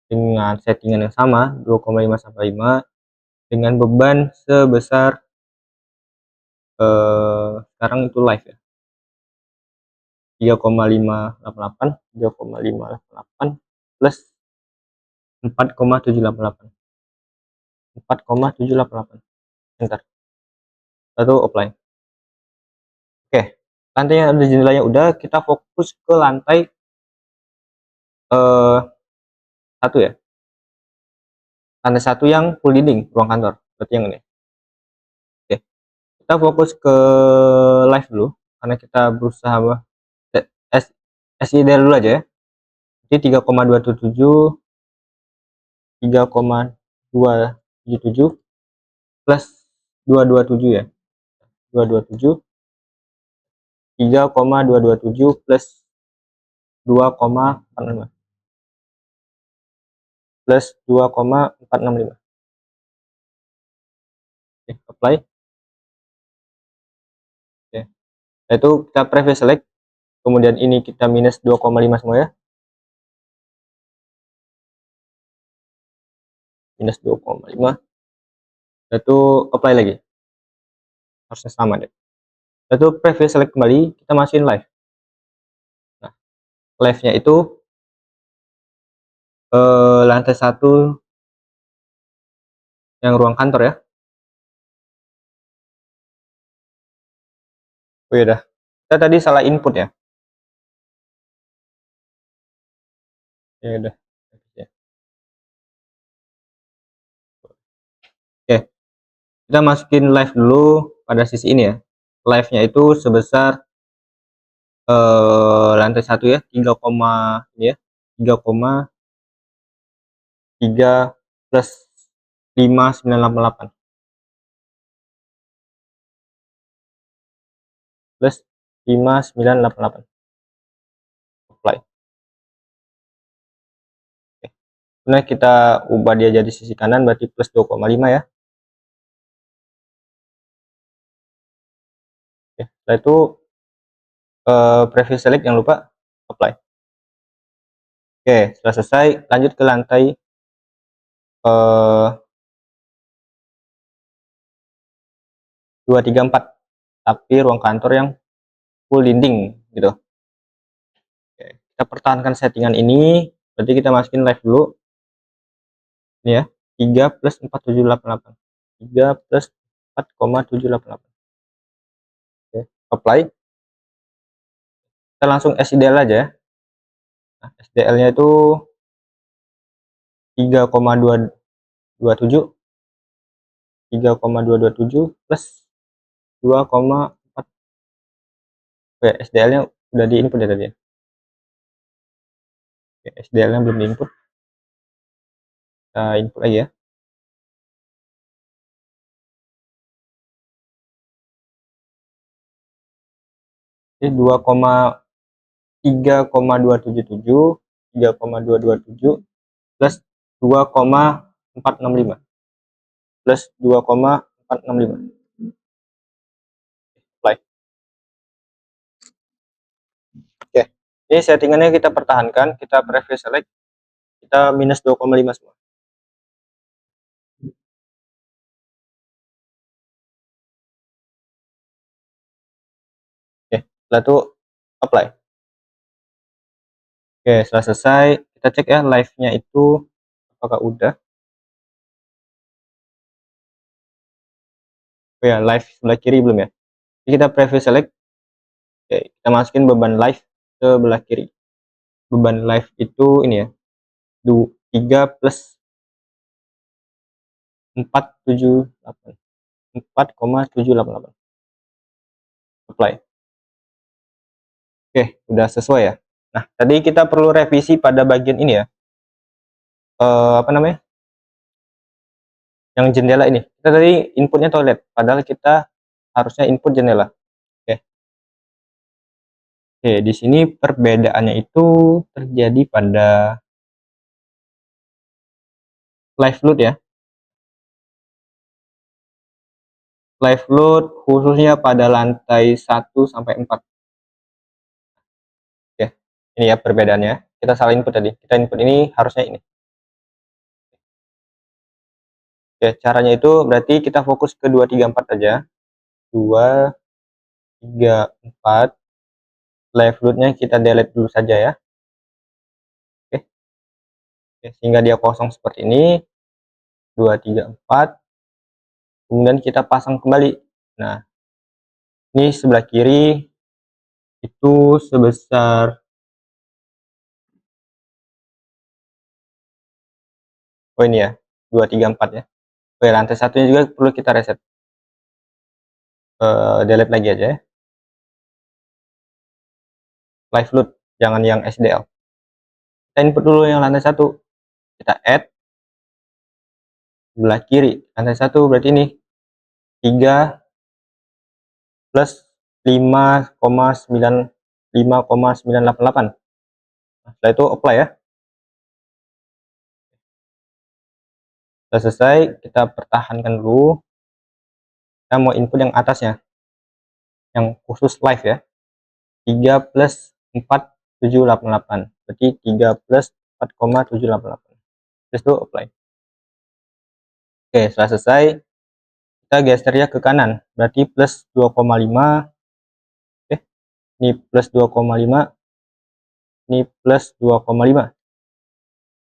dengan settingan yang sama 2,5 sampai 5 dengan beban sebesar sekarang itu live ya, 3,588 3,588 plus 4,788 4,788 enter, lalu apply. Oke, lantainya ada, jendelanya udah, kita fokus ke lantai eh, 1 ya, lantai 1 yang full dinding ruang kantor, berarti yang ini. Oke, kita fokus ke live dulu karena kita berusaha SI dari dulu aja ya. Jadi 3,277 3,277 plus 227 ya, 227 3,227 plus 2,465 plus 2,465. Oke, apply. Oke, itu kita previous select, kemudian ini kita minus 2,5 semua ya, minus 2,5, itu apply lagi, harusnya sama deh. Itu previous select kembali, kita masukin live. Nah, live nya itu lantai 1 yang ruang kantor ya. Oh iya dah, kita tadi salah input ya. Ya udah. Oke, kita masukin live dulu pada sisi ini ya. Live nya itu sebesar lantai 1 ya, 3, ini ya, 3,3 plus 5,988 plus 5,988 apply. Oke, nah kita ubah dia jadi sisi kanan, berarti plus 2,5 ya. Oke, setelah itu previous select, jangan lupa apply. Oke, setelah selesai lanjut ke lantai 2, 3, 4, tapi ruang kantor yang full dinding gitu. Oke, kita pertahankan settingan ini, berarti kita masukin live dulu ini ya, 3 plus 4,788 3 plus 4,788. Oke, apply. Kita langsung SIDL aja ya. Nah, SDL nya itu 3,227 plus 2,4. Oke, SDL nya udah di input ya tadi ya. Oke, SDL nya belum di input, kita input lagi ya. Ini 3,227 plus 2,465 plus 2,465 apply. Oke, ini settingannya kita pertahankan, kita previous select, kita minus 2,5 semua. Oke, setelah itu apply. Oke, setelah selesai kita cek ya live nya itu apakah udah. Oh ya, live sebelah kiri belum ya. Jadi kita previous select. Oke, kita masukin beban live sebelah kiri. Beban live itu ini ya, 3 plus 4,788 apply. Oke, udah sesuai ya. Nah, tadi kita perlu revisi pada bagian ini ya. Apa namanya? Yang jendela ini. Kita tadi inputnya toilet, padahal kita harusnya input jendela. Oke. Oke, di sini perbedaannya itu terjadi pada live load ya. Live load khususnya pada lantai 1 sampai 4. Oke. Ini ya perbedaannya. Kita salah input tadi. Kita input ini harusnya ini. Oke, caranya itu berarti kita fokus ke 2 3 4 aja. 2 3 4. Live load-nya kita delete dulu saja ya. Oke. Oke, sehingga dia kosong seperti ini. 2 3 4. Kemudian kita pasang kembali. Nah, ini sebelah kiri itu sebesar, oh ini ya, 2 3 4 ya. Oke, lantai satunya juga perlu kita reset. Delete lagi aja ya. Live load, jangan yang SDL. Kita input dulu yang lantai 1. Kita add sebelah kiri lantai 1, berarti ini 3 plus 5,988. Nah, setelah itu apply ya. Sudah selesai, kita pertahankan dulu. Kita mau input yang atasnya, yang khusus live ya. 3 plus 4,788, berarti 3 plus 4,788. Terus itu apply. Oke, setelah selesai kita gesernya ke kanan, berarti plus 2,5. Oke, ini plus 2,5, ini plus 2,5.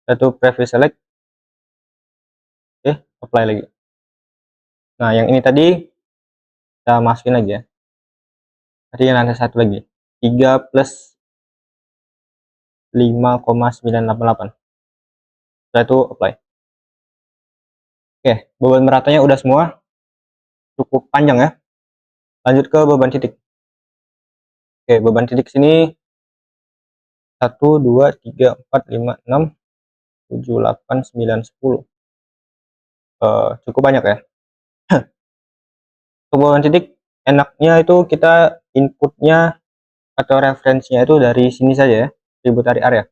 Satu preview select. Oke, apply lagi. Nah, yang ini tadi kita masukin lagi ya. Tadi yang lantai 1 lagi, 3 plus 5,988. Setelah itu apply. Oke, beban meratanya udah semua, cukup panjang ya. Lanjut ke beban titik. Oke, beban titik sini 1 2 3 4 5 6 7 8 9 10. Cukup banyak ya. Untuk beban titik enaknya itu kita inputnya atau referensinya itu dari sini saja ya, tributary area.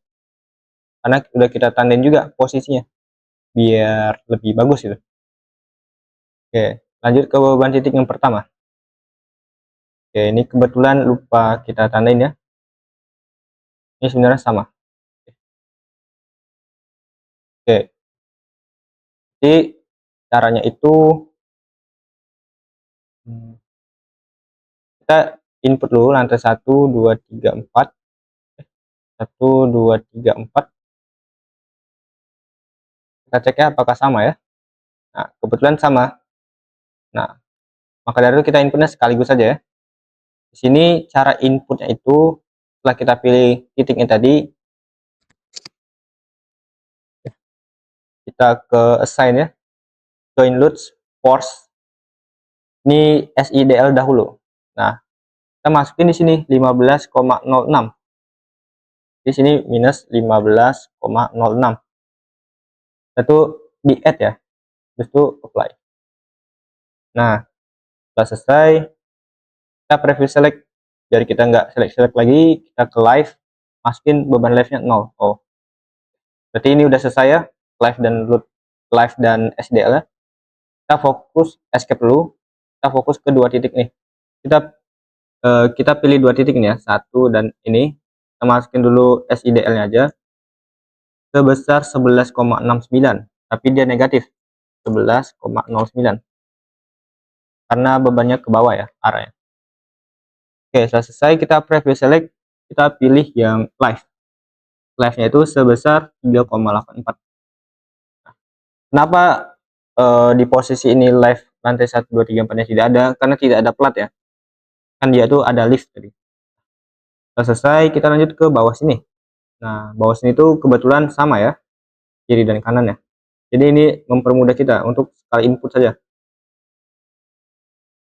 Karena udah kita tandain juga posisinya biar lebih bagus gitu. Oke, lanjut ke beban titik yang pertama. Oke, ini kebetulan lupa kita tandain ya. Ini sebenarnya sama. Oke, jadi caranya itu kita input dulu lantai 1 2 3 4. 1 2 3 4. Kita ceknya apakah sama ya. Nah, kebetulan sama. Nah, maka dari itu kita inputnya sekaligus saja ya. Di sini cara inputnya itu setelah kita pilih titiknya tadi, kita ke assign ya, join loads force. Ini SIDL dahulu. Nah, kita masukin di sini 15,06. Di sini minus 15,06. Itu di add ya. Terus itu apply. Nah, setelah selesai kita preview select. Jadi kita nggak select lagi, kita ke live, masukin beban live nya 0. Oh, berarti ini udah selesai ya, live dan load, live dan SDL ya. Kita fokus escape dulu, kita fokus ke 2 titik nih. Kita pilih 2 titik nih ya, 1 dan ini. Kita masukin dulu SIDL nya aja sebesar 11,69, tapi dia negatif 11,09 karena bebannya ke bawah ya arahnya. Oke, setelah selesai kita preview select, kita pilih yang live. Live-nya itu sebesar 3,84. Kenapa di posisi ini live lantai 1 2 3 4 nya tidak ada? Karena tidak ada plat ya. Kan dia tuh ada lift tadi. Setelah selesai kita lanjut ke bawah sini. Nah, bawah sini tuh kebetulan sama ya, kiri dan kanan ya. Jadi ini mempermudah kita untuk sekali input saja.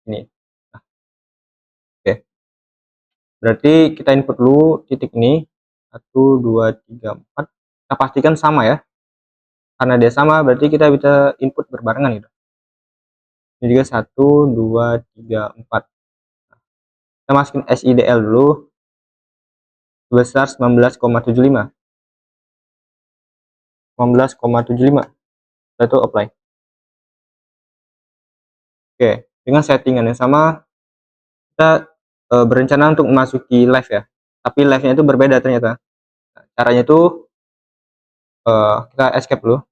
Ini. Nah, oke. Berarti kita input dulu titik ini 1 2 3 4, kita pastikan sama ya, karena dia sama berarti kita bisa input berbarengan gitu. Ini juga 1 2 3 4, kita masukin SIDL dulu sebesar 19,75 itu apply. Oke, dengan settingan yang sama kita berencana untuk memasuki live ya, tapi live nya itu berbeda ternyata. Nah, caranya itu kita escape dulu,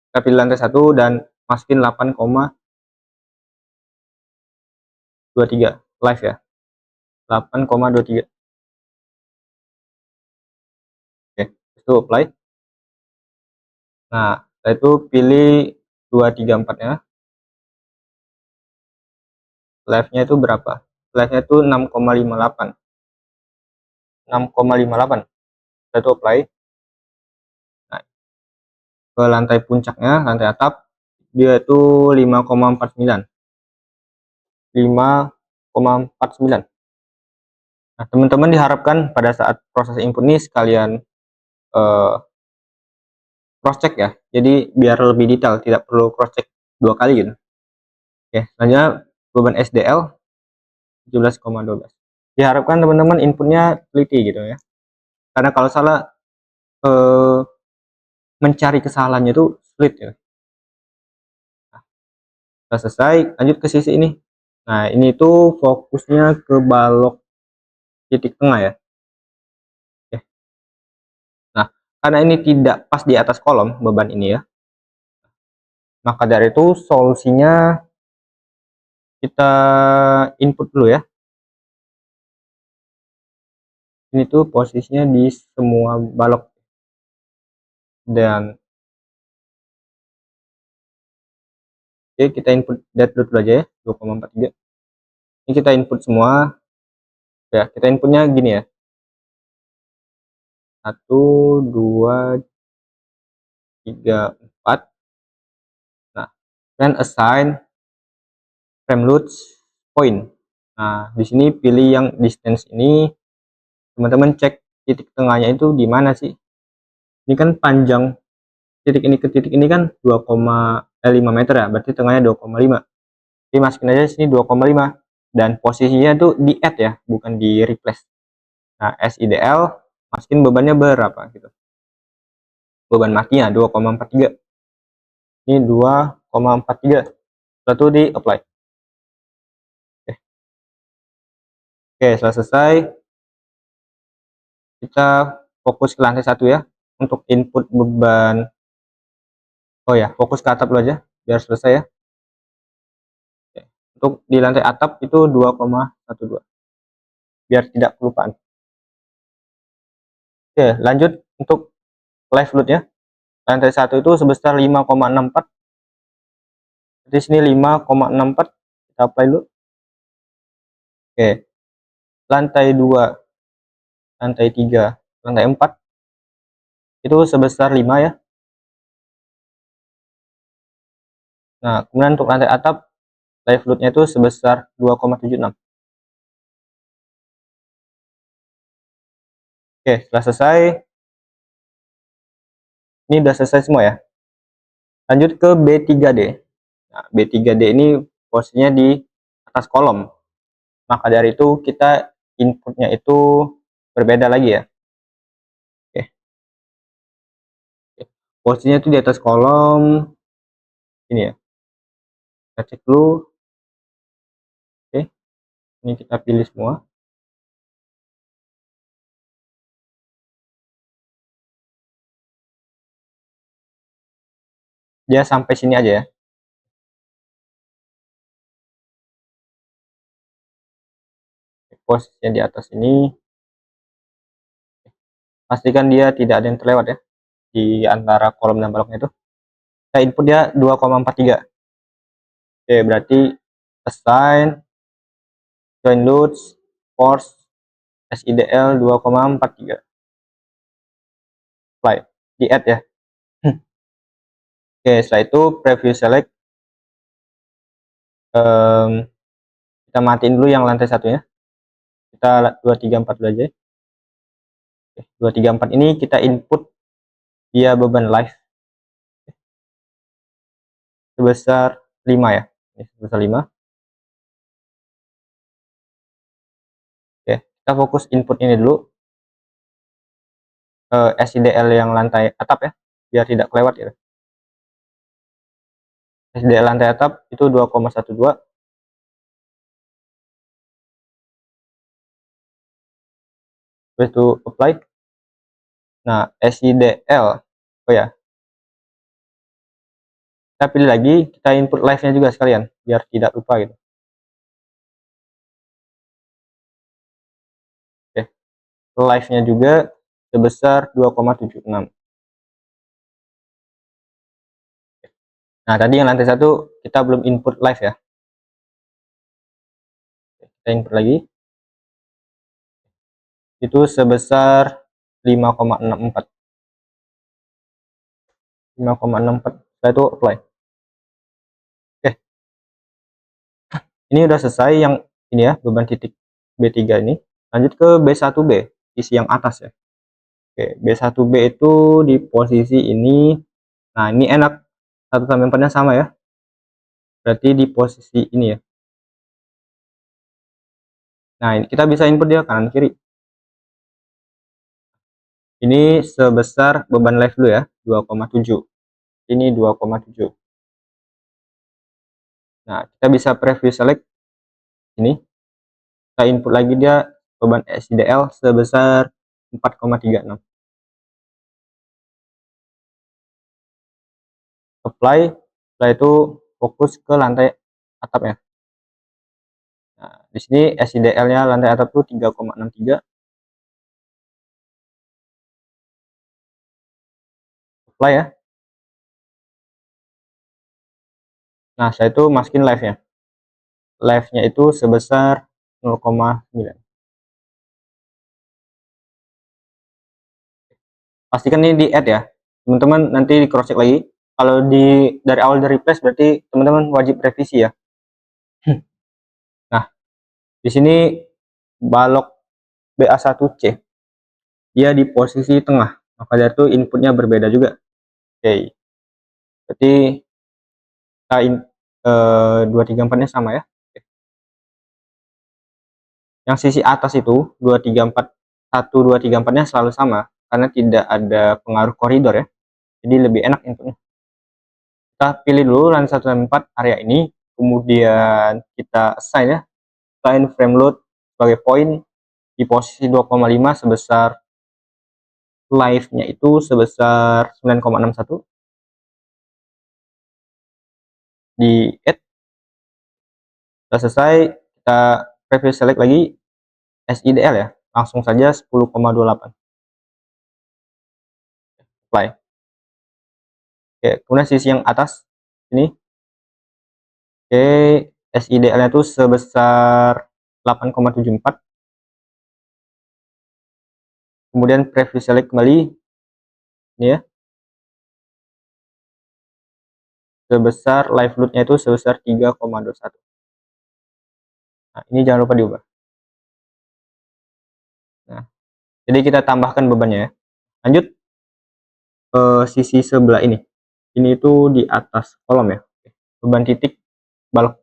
kita pilih lantai 1 dan masukin 8,23 live ya, 8,23. Oke, itu apply. Nah, setelah itu pilih 2 3 4 nya, live nya itu berapa, live nya itu 6,58, 6,58. Setelah itu apply. Nah, ke lantai puncaknya, lantai atap, dia itu 5,49, 5,49. Nah, teman-teman diharapkan pada saat proses input ini sekalian cross check ya, jadi biar lebih detail, tidak perlu cross check 2 kali gitu. Oke, selanjutnya beban SDL 17,12. Diharapkan teman-teman inputnya teliti gitu ya, karena kalau salah mencari kesalahannya itu sulit ya. Nah, sudah selesai, lanjut ke sisi ini. Nah, ini tuh fokusnya ke balok titik tengah ya. Oke. Nah, karena ini tidak pas di atas kolom beban ini ya, maka dari itu solusinya kita input dulu ya. Ini tuh posisinya di semua balok, dan oke, kita input date dulu aja ya, 2,43. Ini kita input semua ya, kita inputnya gini ya, 1 2 3 4. Nah, dan assign frame load point. Nah, di sini pilih yang distance ini, teman-teman cek titik tengahnya itu di mana sih. Ini kan panjang titik ini ke titik ini kan 2,5 meter ya, berarti tengahnya 2,5. Jadi masukin aja sini 2,5, dan posisinya itu di add ya, bukan di replace. Nah, SIDL masukin bebannya berapa gitu, beban matinya 2,43. Ini 2,43, lalu di apply. Oke, setelah selesai kita fokus ke lantai 1 ya untuk input beban. Oh ya, fokus ke atap dulu aja biar selesai ya. Oke. Untuk di lantai atap itu 2,12 biar tidak kelupaan. Oke, lanjut untuk live load ya. Lantai 1 itu sebesar 5,64. Di sini 5,64, kita apply dulu. Oke. Lantai 2, lantai 3, lantai 4 itu sebesar 5 ya. Nah, kemudian untuk lantai atap live load-nya itu sebesar 2,76. Oke, setelah selesai, ini udah selesai semua ya. Lanjut ke B3D. Nah, B3D ini posisinya di atas kolom. Maka dari itu kita inputnya itu berbeda lagi ya. Oke. Posisinya itu di atas kolom ini ya. Kita cek dulu. Oke. Ini kita pilih semua. Dia sampai sini aja ya. Posisinya di atas ini. Pastikan dia tidak ada yang terlewat ya di antara kolom dan baloknya itu. Kita input dia 2,43. Oke, berarti assign join loads force SIDL 2,43. Apply di add ya. Oke, setelah itu preview select. Kita matiin dulu yang lantai 1 ya. kita 234 dulu aja. Oke, 234 ini kita input dia beban live sebesar 5 ya. Ini sebesar 5. Oke, kita fokus input ini dulu, SIDL yang lantai atap ya, biar tidak kelewat ya. SIDL lantai atap itu 2,12. Habis itu apply. Nah, SIDL, oh ya, kita pilih lagi, kita input live-nya juga sekalian, biar tidak lupa gitu. Oke, live-nya juga sebesar 2,76. Nah, tadi yang lantai 1 kita belum input live ya. Kita input lagi. Itu sebesar 5,64. 5,64. Setelah itu apply. Oke. Ini udah selesai yang ini ya, beban titik B3 ini. Lanjut ke B1B, isi yang atas ya. Oke, B1B itu di posisi ini. Nah, ini enak. 1 sampai 4-nya sama ya. Berarti di posisi ini ya. Nah, ini kita bisa input dia kanan kiri. Ini sebesar beban live dulu ya, 2,7. Ini 2,7. Nah, kita bisa preview select ini. Kita input lagi dia beban SIDL sebesar 4,36. Apply. Setelah itu fokus ke lantai atap ya. Nah, di sini SIDL-nya lantai atap itu 3,63. Apply ya. Nah, saya itu masukin live-nya. Live-nya itu sebesar 0,9. Pastikan ini di add ya. Teman-teman nanti di cross check lagi. Kalau dari awal dari replace berarti teman-teman wajib revisi ya. Nah, di sini balok BA1C dia di posisi tengah, maka dari itu inputnya berbeda juga. Oke, berarti kita 234-nya sama ya. Oke. Yang sisi atas itu 234 1234-nya selalu sama karena tidak ada pengaruh koridor ya, jadi lebih enak inputnya. Kita pilih dulu lantai 1 dan 4 area ini, kemudian kita assign ya, assign frame load sebagai poin di posisi 2,5 sebesar live-nya itu sebesar 9,61. Di add. Sudah selesai, kita preview select lagi SIDL ya, langsung saja 10,28. Apply. Oke, kemudian sisi yang atas ini, oke, SIDL-nya itu sebesar 8,74. Kemudian preview select kembali ini ya, sebesar live load-nya itu sebesar 3,21. Nah, ini jangan lupa diubah. Nah, jadi kita tambahkan bebannya ya. Lanjut ke sisi sebelah ini. Ini itu di atas kolom ya. Beban titik balok.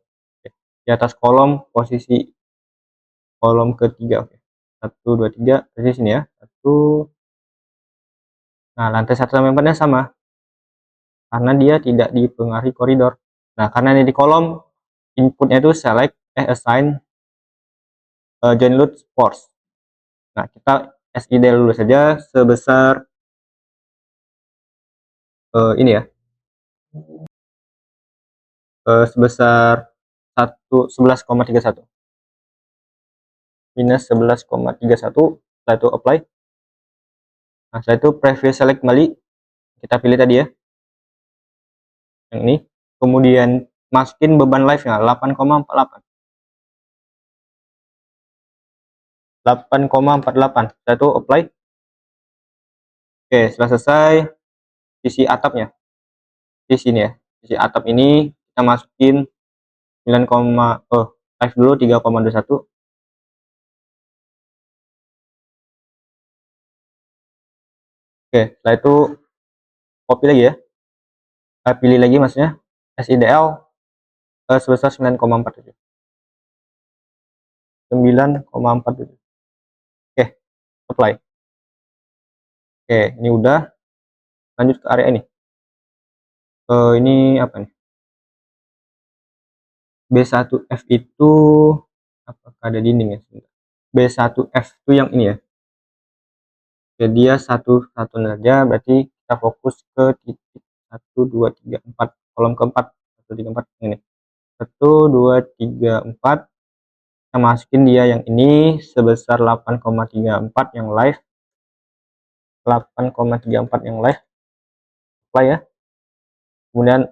Di atas kolom posisi kolom ketiga. Oke. 1 2 3 di sini ya. 1. Nah, lantai 1 sampai 4-nya sama. Karena dia tidak dipengaruhi koridor. Nah, karena ini di kolom inputnya itu select assign join load force. Nah, kita SID dulu saja sebesar ini ya. Sebesar 11,31 minus 11,31. Setelah itu apply. Nah, setelah itu preview select kembali, kita pilih tadi ya yang ini, kemudian masukin beban live nya 8,48. 8,48. Setelah itu apply. Oke, setelah selesai sisi atapnya di sini ya, sisi atap ini kita masukin 9, live dulu 3,21. Oke, setelah itu copy lagi ya, pilih lagi maksudnya SIDL sebesar 9,47. 9,47. Oke, apply. Oke, ini udah. Lanjut ke area ini. Ini apa nih? B1F itu apakah ada dinding ya? B1F itu yang ini ya. Jadi dia satu saja, berarti kita fokus ke titik 1 2 3 4, kolom keempat. 1 3 4 ini. 1 2 3 4. Kita masukin dia yang ini sebesar 8,34 yang live. 8,34 yang live. Apply ya. Kemudian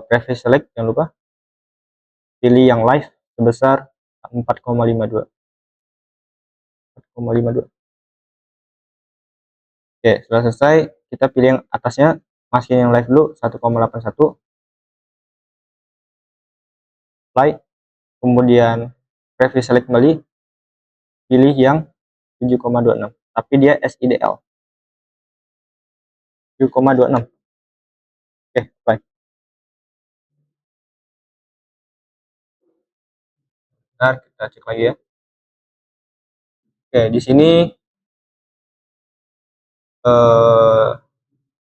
previous select, jangan lupa pilih yang live sebesar 4,52. 4,52. Oke, setelah selesai kita pilih yang atasnya, masukin yang live dulu 1,81. Apply. Kemudian previous select kembali, pilih yang 7,26, tapi dia SIDL 7,26. Oke, apply. Bentar, kita cek lagi ya. Oke, di sini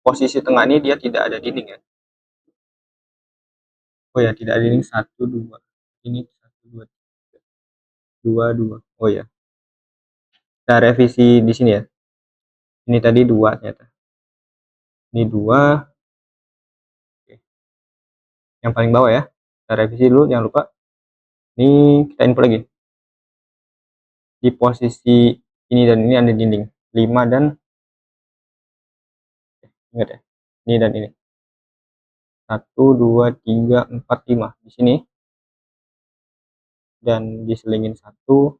posisi tengah ini dia tidak ada dinding ya. Oh ya, tidak ada dinding. 1 2. Ini 1 2 2 2. Oh ya. Kita revisi di sini ya. Ini tadi 2 ternyata. Ini 2. Oke. Yang paling bawah ya. Kita revisi dulu, jangan lupa. Ini kita input lagi. Di posisi ini dan ini ada dinding 5 dan ingat ya, ini dan ini 1 2 3 4 5 di sini, dan diselingin 1.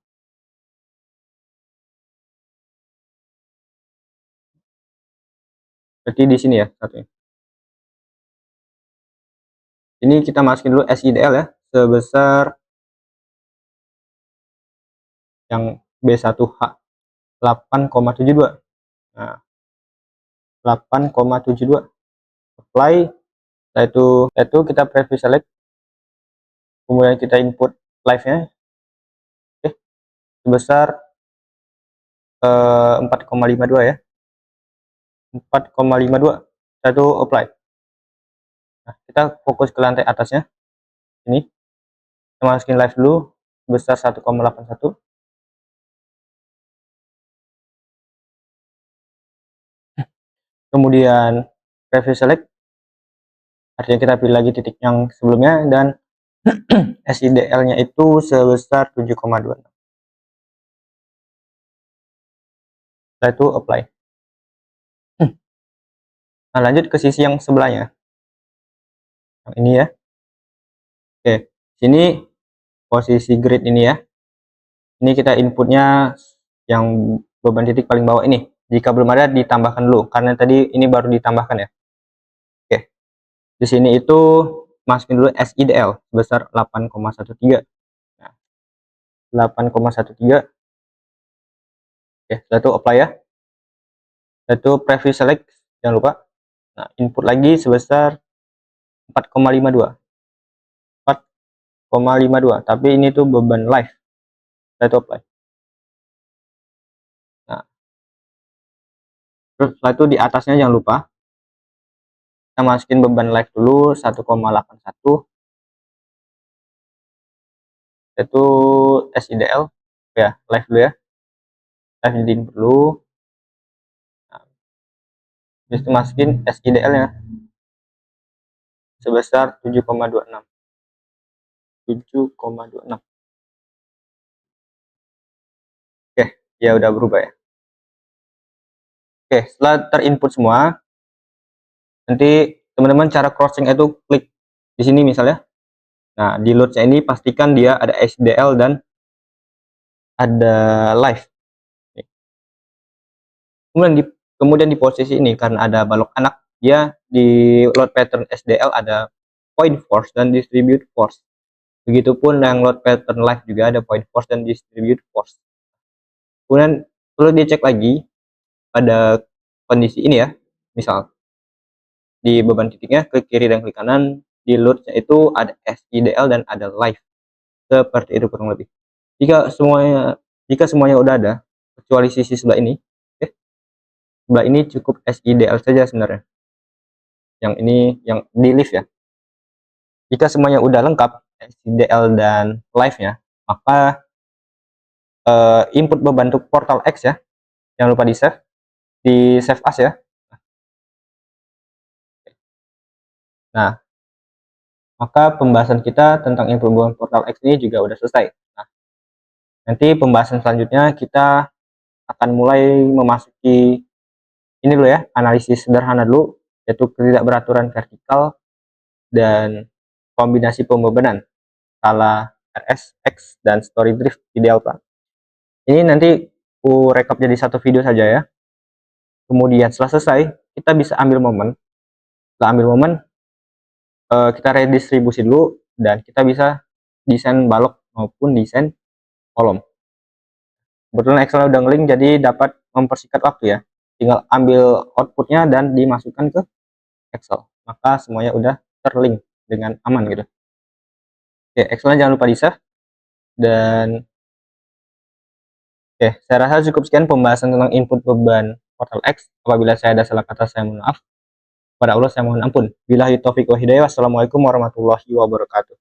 Berarti di sini ya satunya. Ini kita masukin dulu SIDL ya sebesar yang B1H 8,72. Nah, 8,72. Apply. Setelah itu kita preview select, kemudian kita input live-nya. Oke, sebesar 4,52 ya. 4,52. Setelah itu apply. Nah, kita fokus ke lantai atasnya. Ini kita masukin live dulu sebesar 1,81. Kemudian preview select, artinya kita pilih lagi titik yang sebelumnya, dan SIDL-nya itu sebesar 7,26. Setelah itu apply. Nah, lanjut ke sisi yang sebelahnya. Yang ini ya. Oke, sini posisi grid ini ya. Ini kita inputnya yang beban titik paling bawah ini. Jika belum ada ditambahkan dulu, karena tadi ini baru ditambahkan ya. Oke. Di sini itu masukin dulu SIDL sebesar 8,13. Nah, 8,13. Oke, setelah itu apply ya. Setelah itu preview select, jangan lupa. Nah, input lagi sebesar 4,52. 4,52, tapi ini tuh beban live. Setelah itu apply. Nah, terus setelah itu di atasnya jangan lupa kita masukin beban live dulu 1,81, yaitu SIDL ya, live dulu ya, live di input dulu. Nah, habis itu masukin SIDL nya sebesar 7,26. 7,26. Oke, ya udah berubah ya. Oke, setelah terinput semua, nanti teman-teman cara crossing itu klik di sini misalnya. Nah, di loads-nya ini pastikan dia ada SDL dan ada live. Kemudian di posisi ini karena ada balok anak, dia di load pattern SDL ada point force dan distribute force. Begitupun yang load pattern live juga ada point force dan distribute force. Kemudian perlu dicek lagi pada kondisi ini ya, misal di beban titiknya ke kiri dan ke kanan, di load-nya itu ada SIDL dan ada live, seperti itu kurang lebih. Jika semuanya udah ada, kecuali sisi sebelah ini, oke, sebelah ini cukup SIDL saja sebenarnya, yang ini yang di live ya. Jika semuanya udah lengkap SIDL dan live-nya, maka input beban untuk portal X ya, jangan lupa di save as ya. Nah, maka pembahasan kita tentang input beban portal X ini juga udah selesai. Nah, nanti pembahasan selanjutnya kita akan mulai memasuki ini dulu ya, analisis sederhana dulu, yaitu ketidakberaturan vertikal dan kombinasi pembebanan skala RS, X, dan story drift di delta. Ini nanti aku rekap jadi satu video saja ya. Kemudian setelah selesai, kita bisa ambil momen. Setelah ambil momen, kita redistribusi dulu, dan kita bisa desain balok maupun desain kolom. Kebetulan Excel udah ngelink, jadi dapat mempersingkat waktu ya. Tinggal ambil outputnya dan dimasukkan ke Excel. Maka semuanya udah terlink dengan aman gitu. Oke, Excelnya jangan lupa di save. Dan oke, saya rasa cukup sekian pembahasan tentang input beban portal X. Apabila saya ada salah kata, saya mohon maaf. Pada Allah saya mohon ampun. Billahi taufiq wa hidayah. Wassalamualaikum warahmatullahi wabarakatuh.